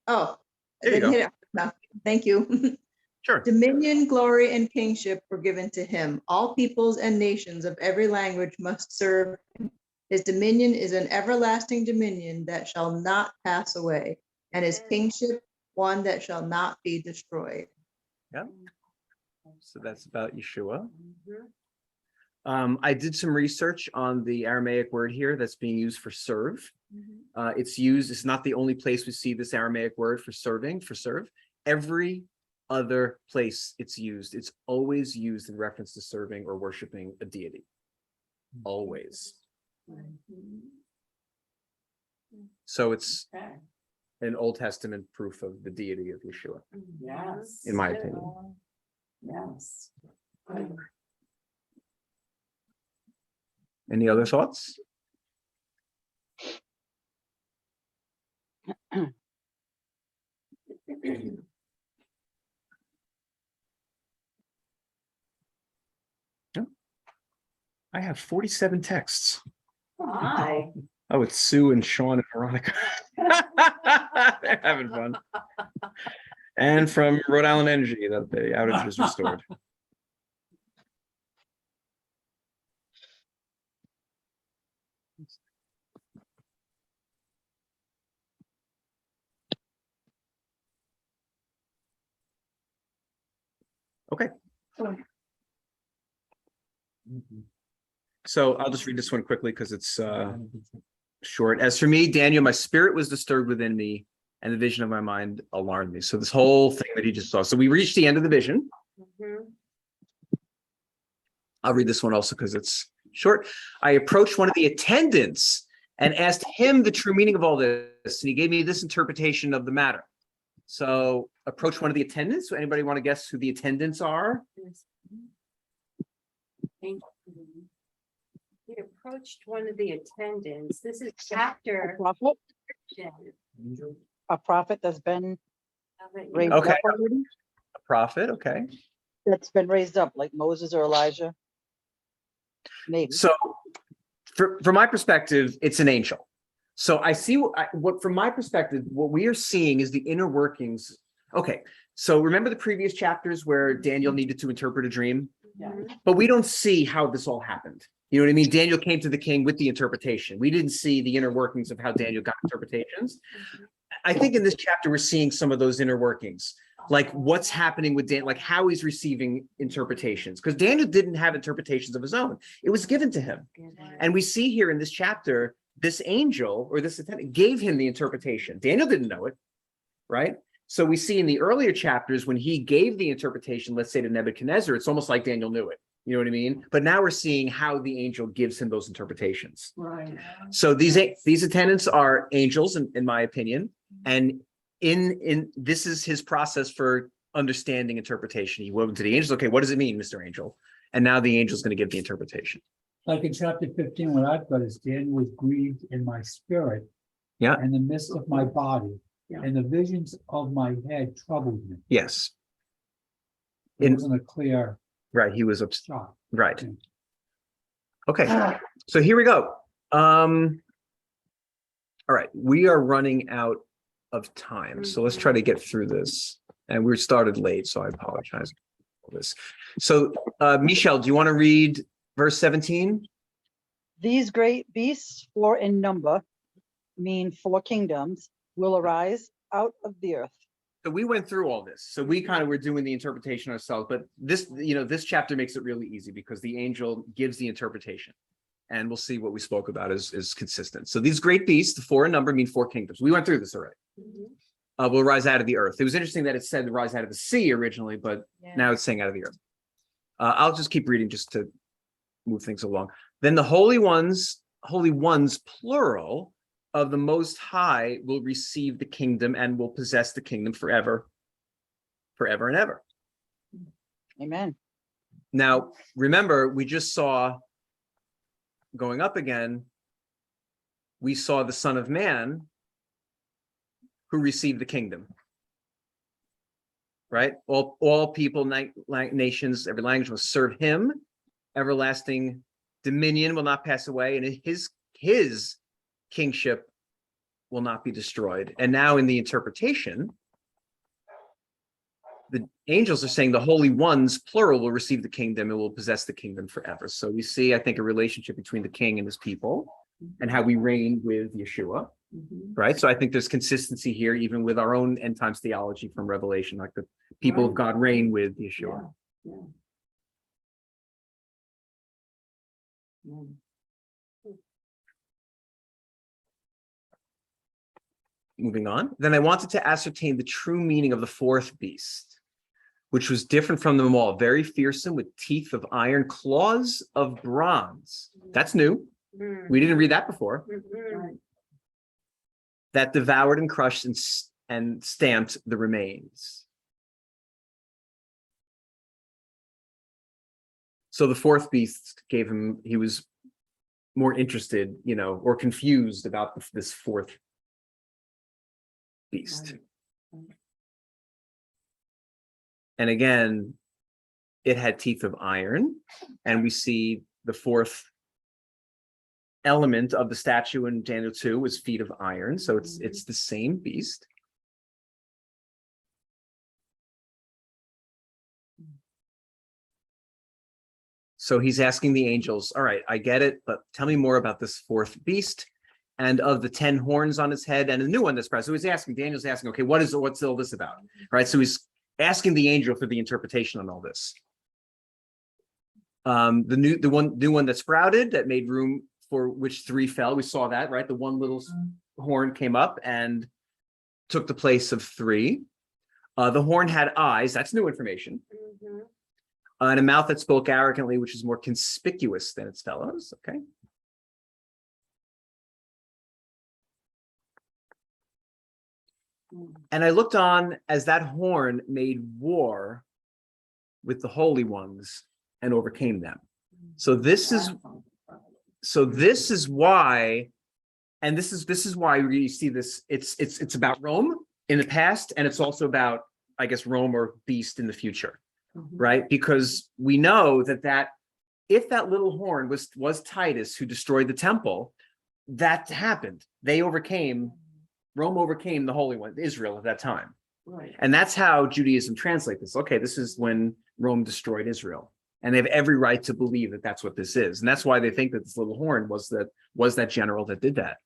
Oh. I There you didn't go. hit it. No, thank you. Sure. Dominion, glory, and kingship were given to him. All peoples and nations of every language must serve him. His dominion is an everlasting dominion that shall not pass away, and his kingship one that shall not be destroyed. Yeah. So that's about Yeshua. I did some research on the Aramaic word here that's being used for serve. It's not the only place we see this Aramaic word for serving, for serve. Every other place it's always used in reference to serving or worshiping a deity. Always. So it's an Old Testament proof of the deity of Yeshua, Yes. in my opinion. Yes. Any other thoughts? No. I have 47 texts. Hi. Oh, it's Sue and Sean and Veronica. They're having fun. And from Rhode Island Energy that the outage was restored. Okay. So I'll just read this one quickly because it's short. As for me, Daniel, my spirit was disturbed within me, and the vision of my mind alarmed me. So this whole thing that he just saw. So we reached the end of the vision. I'll read this one also because it's short. I approached one of the attendants and asked him the true meaning of all this, and he gave me this interpretation of the matter. So approach one of the attendants. Anybody want to guess who the attendants are? He approached one of the attendants. This is chapter. A prophet that's been raised Okay. up already, A prophet, okay. that's been raised up like Moses or Elijah. Maybe. So from my perspective, it's an angel. So I see what from my perspective, what we are seeing is the inner workings. Okay, so remember the previous chapters where Daniel needed to interpret a dream? But we don't see how this all happened. You know what I mean? Daniel came to the king with the interpretation. We didn't see the inner workings of how Daniel got interpretations. I think in this chapter, we're seeing some of those inner workings, like what's happening with Daniel, like how he's receiving interpretations, because Daniel didn't have interpretations of his own. It was given to him. And we see here in this chapter, this angel or this attendant gave him the interpretation. Daniel didn't know it, right? So we see in the earlier chapters when he gave the interpretation, let's say to Nebuchadnezzar, it's almost like Daniel knew it. You know what I mean? But now we're seeing how the angel gives him those interpretations. Right. So these attendants are angels, in my opinion, and in this is his process for understanding interpretation. He went to the angels. Okay, what does it mean, Mr. Angel? And now the angel's going to give the interpretation. Like in chapter 15, what I've got is Daniel was grieved in my spirit. Yeah. And the midst of my body. Yeah. And the visions of my head troubled me. Yes. It wasn't a clear Right. He was upset. shot. Right. Okay. So here we go. All right. We are running out of time. So let's try to get through this. And we started late, so I apologize for this. So Michelle, do you want to read verse 17? These great beasts, 4 in number, mean 4 kingdoms, will arise out of the earth. So we went through all this. So we kind of were doing the interpretation ourselves, but this, this chapter makes it really easy because the angel gives the interpretation. And we'll see what we spoke about is consistent. So these great beasts, the 4 in number, mean 4 kingdoms. We went through this already. Will rise out of the earth. It was interesting that it said to rise out of the sea originally, but now it's saying out of the earth. I'll just keep reading just to move things along. Then the holy ones, plural, of the Most High will receive the kingdom and will possess the kingdom forever and ever. Amen. Now, remember, we just saw, going up again, we saw the Son of Man who received the kingdom. Right? All people, nations, every language will serve him. Everlasting dominion will not pass away, and his kingship will not be destroyed. And now in the interpretation, the angels are saying the holy ones, plural, will receive the kingdom and will possess the kingdom forever. So we see, I think, a relationship between the king and his people and how we reign with Yeshua, right? So I think there's consistency here, even with our own end times theology from Revelation, like the people of God reign with Yeshua. Moving on. Then I wanted to ascertain the true meaning of the 4th beast, which was different from them all, very fearsome with teeth of iron, claws of bronze. That's new. We didn't read that before. That devoured and crushed and stamped the remains. So the 4th beast gave him, he was more interested, or confused about this 4th beast. And again, it had teeth of iron, and we see the 4th element of the statue in Daniel 2 was feet of iron, so it's the same beast. So he's asking the angels, all right, I get it, but tell me more about this 4th beast and of the 10 horns on his head and a new one that's present. So he's asking, Daniel's asking, okay, what's all this about? Right. So he's asking the angel for the interpretation on all this. The new one that sprouted, that made room for which 3 fell. We saw that, right? The one little horn came up and took the place of 3. The horn had eyes. That's new information. And a mouth that spoke arrogantly, which is more conspicuous than its fellows. Okay. And I looked on as that horn made war with the holy ones and overcame them. So this is why, and this is why you see this. It's about Rome in the past, and it's also about, I guess, Rome or beast in the future. Right? Because we know that if that little horn was Titus who destroyed the temple, that happened. Rome overcame the Holy One, Israel, at that time. Right. And that's how Judaism translates this. Okay, this is when Rome destroyed Israel. And they have every right to believe that that's what this is. And that's why they think that this little horn was that general that did that.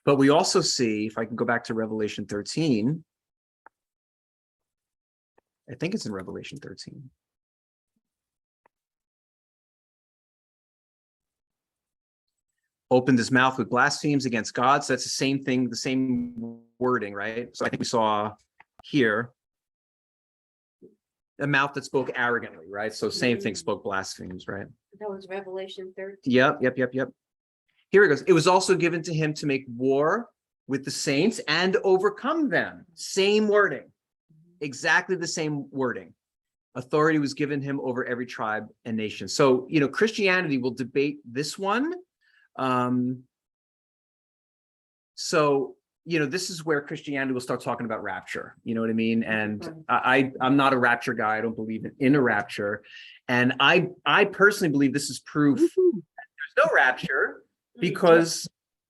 But we also see, if I can go back to Revelation 13, I think it's in Revelation 13. opened his mouth with blasphemies against God. So that's the same thing, the same wording, right? So I think we saw here a mouth that spoke arrogantly, right? So same thing, spoke blasphemies, right? That was Revelation 13. Yep. Here it goes. It was also given to him to make war with the saints and overcome them. Same wording, exactly the same wording. Authority was given him over every tribe and nation. So, Christianity will debate this one. This is where Christianity will start talking about rapture. You know what I mean? And I'm not a rapture guy. I don't believe in a rapture. And I personally believe this is proof that there's no rapture, because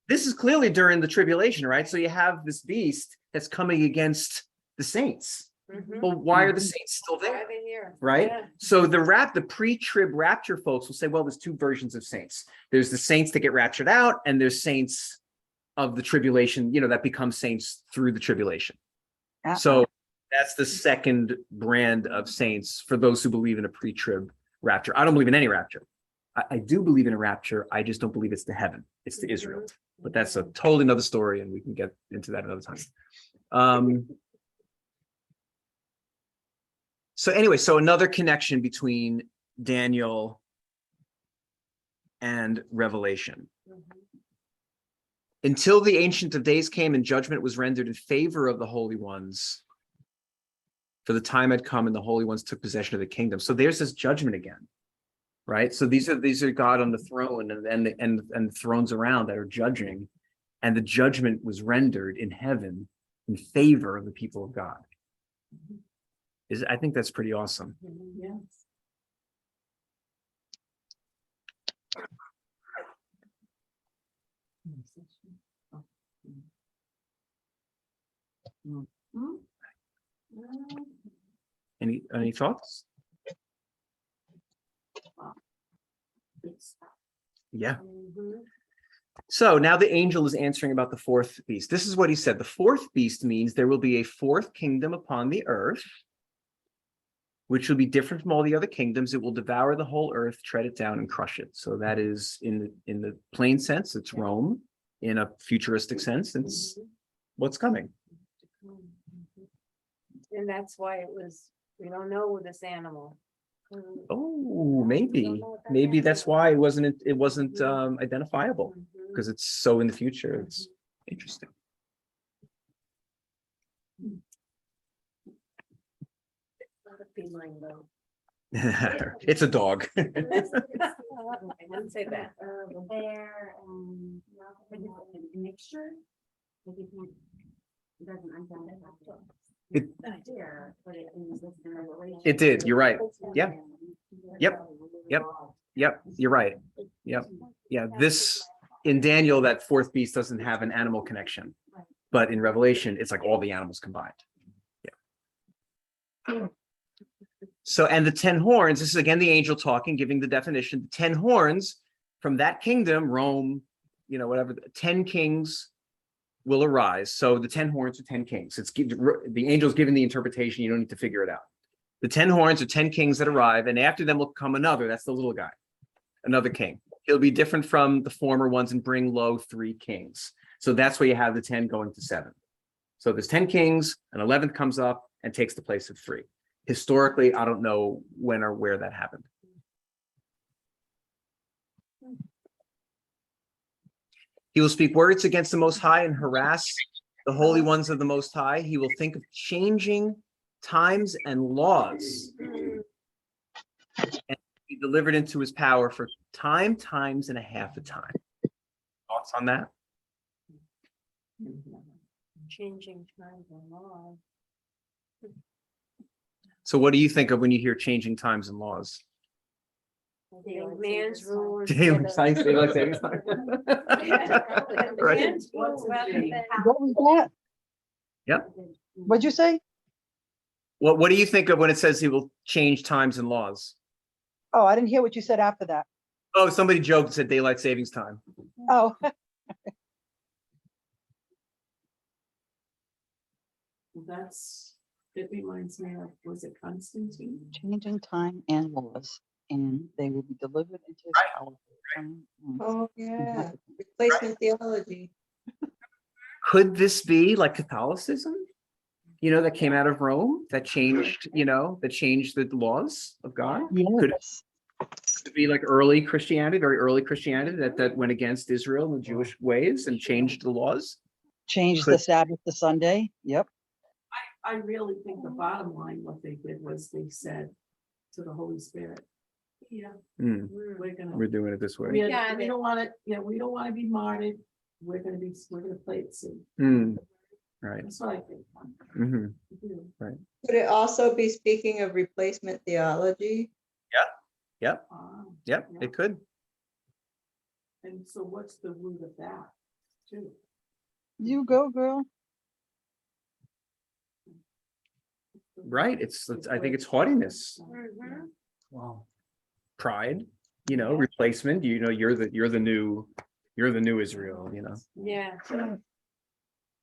this is clearly during the tribulation, right? So you have this beast that's coming against the saints. Well, why are the saints still there? Right? Yeah. So the pre-trib rapture folks will say, well, there's two versions of saints. There's the saints that get raptured out, and there's saints of the tribulation, that become saints through the tribulation. So that's the second brand of saints for those who believe in a pre-trib rapture. I don't believe in any rapture. I do believe in a rapture. I just don't believe it's to heaven. It's to Israel. But that's a totally another story, and we can get into that another time. So anyway, another connection between Daniel and Revelation. Until the Ancient of Days came and judgment was rendered in favor of the holy ones, for the time had come and the holy ones took possession of the kingdom. So there's this judgment again, right? So these are God on the throne and thrones around that are judging, and the judgment was rendered in heaven in favor of the people of God. I think that's pretty awesome. Yes. Any thoughts? Yeah. So now the angel is answering about the fourth beast. This is what he said. The fourth beast means there will be a fourth kingdom upon the earth, which will be different from all the other kingdoms. It will devour the whole earth, tread it down, and crush it. So that is in the plain sense, it's Rome. In a futuristic sense, it's what's coming. And that's why we don't know with this animal. Oh, maybe that's why it wasn't identifiable, because it's so in the future. It's interesting. Not a feline though. It's a dog. I wouldn't say that. There, a mixture. Like you can't- it doesn't identify. It- There, but it is listed in Revelation. It did. You're right. Yeah. Yep. You're right. Yep. Yeah. This in Daniel, that fourth beast doesn't have an animal connection, but in Revelation, it's like all the animals combined. Yeah. So, and the 10 horns, this is again the angel talking, giving the definition. The 10 horns from that kingdom, Rome, whatever, 10 kings will arise. So the 10 horns are 10 kings. The angel's giving the interpretation. You don't need to figure it out. The 10 horns are 10 kings that arrive, and after them will come another. That's the little guy, another king. He'll be different from the former ones and bring low 3 kings. So that's where you have the 10 going to 7. So there's 10 kings, an 11th comes up and takes the place of 3. Historically, I don't know when or where that happened. He will speak words against the Most High and harass the holy ones of the Most High. He will think of changing times and laws and be delivered into his power for times and a half a time. Thoughts on that? Changing times and laws. So what do you think of when you hear changing times and laws? Man's rule. Daylight savings time. Right. Man's rule rather than- What was that? Yep. What'd you say? What do you think of when it says he will change times and laws? Oh, I didn't hear what you said after that. Oh, somebody joked and said daylight savings time. Oh, It reminds me of, was it Constantine? changing time and laws. and they will be delivered into his Right. power. Oh, yeah, replacement theology. Could this be like Catholicism? You know, that came out of Rome, that changed, that changed the laws of God? Could Yes. it be like early Christianity, very early Christianity that went against Israel and the Jewish ways and changed the laws? Change Could- the Sabbath to Sunday. Yep. I really think the bottom line, what they did was they said to the Holy Spirit, yeah, Hmm, we're gonna. we're doing it this way. We Got we it. don't want to, we don't want to be martyred. We're gonna play it safe. Hmm, right. That's what I think. Mhm. Could it also be speaking of replacement theology? Yep, Yeah. it could. And so what's the root of that, too? You go, girl. Right. I think it's haughtiness, Wow. pride, replacement, you're the new Israel, Yeah.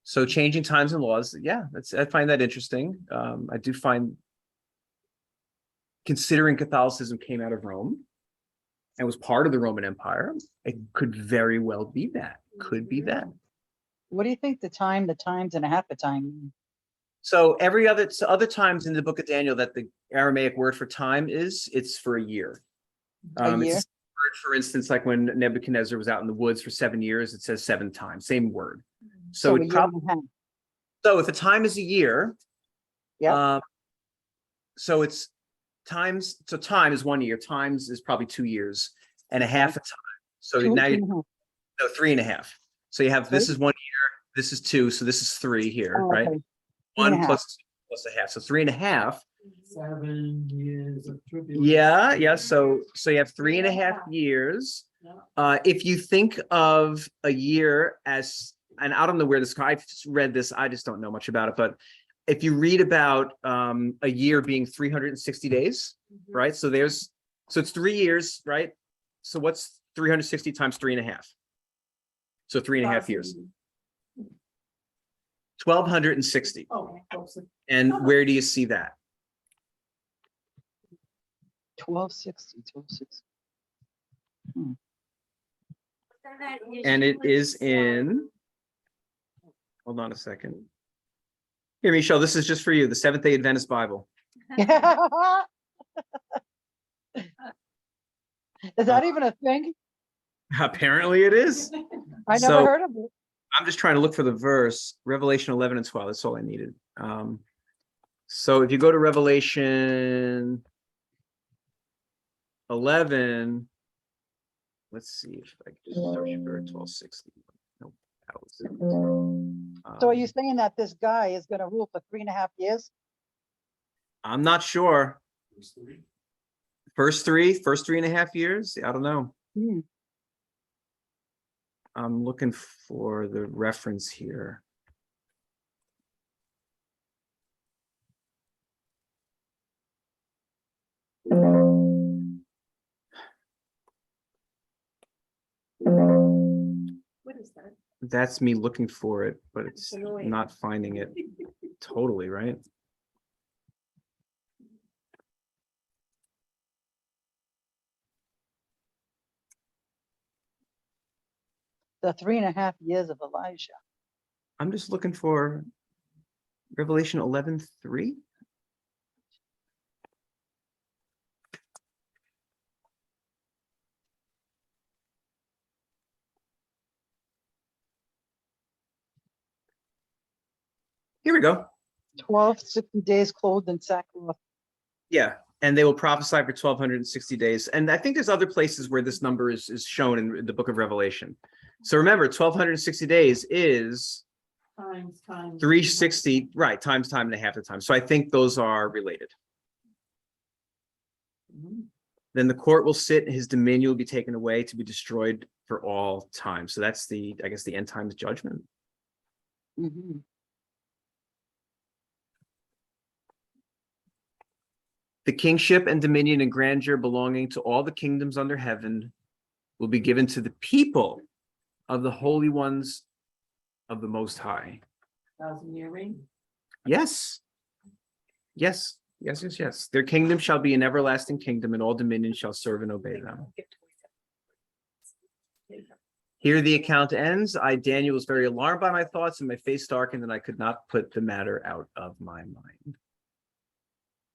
So changing times and laws, yeah, I find that interesting. I do find, considering Catholicism came out of Rome and was part of the Roman Empire, it could very well be that. Could be that. What do you think the times and a half a time mean? So other times in the book of Daniel that the Aramaic word for time it's for a year. A year? It's word, for instance, like when Nebuchadnezzar was out in the woods for 7 years, it says 7 times, same word. So a it year probably, and a half. so if a time is a year, Yep. so it's times, so time is 1 year, times is probably 2 years and a half a time. So Two now and you a half. no 3.5. So you have, this Three? is 1 year, this is 2, so this is 3 here, Oh, right? okay. 3 and a 1 half. plus a half, so 3.5. 7 years of tribulation. Yeah. So you have 3.5 years. If you think of a year as, and I don't know where this, I've just read this, I just don't know much about it, but if you read about a year being 360 days, right? So it's 3 years, right? So what's 360 times 3.5? So 3.5 years. 1,260. Oh, closer. And where do you see that? 1260, 1260. And it is in, hold on a second. Here, Michelle, this is just for you, the Seventh-day Adventist Bible. Is that even a thing? Apparently it is. I never So- heard of it. I'm just trying to look for the verse, Revelation 11 and 12. That's all I needed. So if you go to Revelation 11, let's see if I can just search for 1260. Nope. So are you saying that this guy is going to rule for 3.5 years? I'm not sure. First 3.5 years. I don't know. Hmm. I'm looking for the reference here. What is that? That's me looking for it, but it's annoying. not finding it totally, right? The 3.5 years of Elijah. I'm just looking for Revelation 11:3. Here we go. 1260 days clothed in sackcloth. Yeah, and they will prophesy for 1,260 days. And I think there's other places where this number is shown in the book of Revelation. So remember, 1,260 days is Times. 360, right, times time and a half the time. So I think those are related. Mhm. Then the court will sit, and his dominion will be taken away to be destroyed for all time. So that's I guess the end times judgment. Mhm. The kingship and dominion and grandeur belonging to all the kingdoms under heaven will be given to the people of the holy ones of the Most High. 1,000-year reign. Yes. Yes, yes, yes. Their kingdom shall be an everlasting kingdom, and all dominions shall serve and obey them. Here the account ends. I, Daniel, was very alarmed by my thoughts, and my face darkened, and I could not put the matter out of my mind.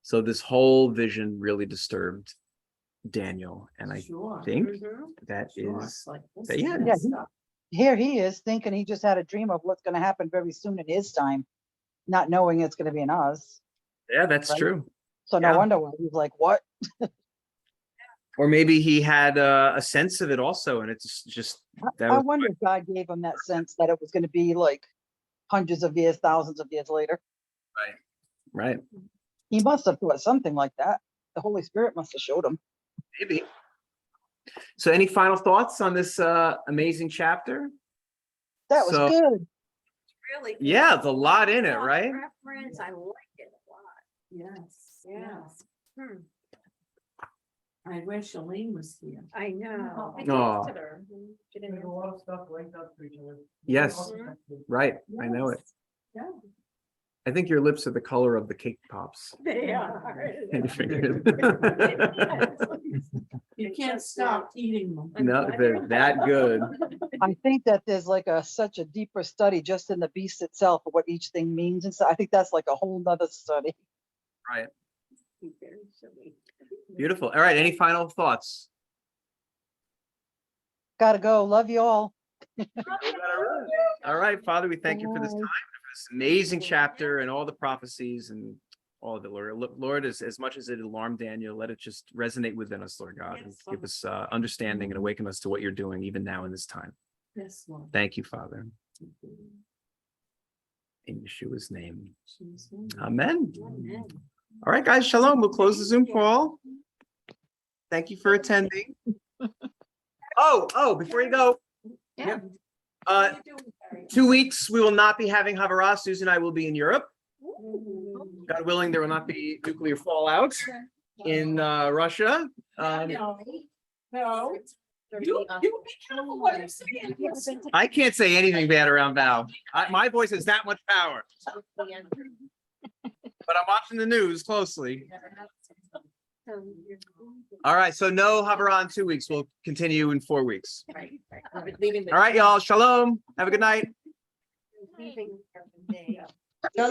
So this whole vision really disturbed Daniel, and I Sure. think Mhm. that Sure, is it's like this that- yeah. kind Yeah, of stuff. Here he is thinking he just had a dream of what's gonna happen very soon in his time, not knowing it's gonna be in us. Yeah, that's Right. true. So no Yeah. wonder why he's like, what? Or maybe he had a sense of it also, and it's just that I was wonder if God gave him that sense that it was gonna be like hundreds of years, thousands of years later. right. He must have thought something like that. The Holy Spirit must have showed him. Maybe. So, any final thoughts on this amazing chapter? That was So- good. Really. good. Yeah, it's a lot in it, Cross right? Reference, I like it a lot. Yes, Yeah. yes. Hmm. I wish Elaine was here. I know. Aw. She didn't There's a lot of stuff linked up to each other. Yes. Right. I know it. Yeah. I think your lips are the color of the cake pops. They are. And your fingers. You can't stop eating them. No, they're that good. I think that there's like such a deeper study just in the beast itself of what each thing means. And so I think that's like a whole nother study. Right. Very silly. Beautiful. All right. Any final thoughts? Gotta go. Love you all. All right, Father, we thank you for this time, Bye. for this amazing chapter and all the prophecies and all of it, Lord. Lord, as much as it alarmed Daniel, let it just resonate within us, Lord God, and Yes, give Father. us understanding and awaken us to what you're doing even now in this time. Yes, Lord. Thank you, Father. In Yeshua's name. Jesus. Amen. Amen. All right, guys, shalom. We'll close the Zoom call. Thank you for attending. Oh, before you go, Yeah. 2 weeks, we will not be having Havara. Susan and I will be in Europe. God willing, there will not be nuclear fallout in Russia. No. You be careful what you're saying. I can't say anything bad around Val. My voice has that much power, but I'm watching the news closely. All right, so no Havara in 2 weeks. We'll continue in 4 weeks. All right, y'all. Shalom. Have a good night. Leaving every day.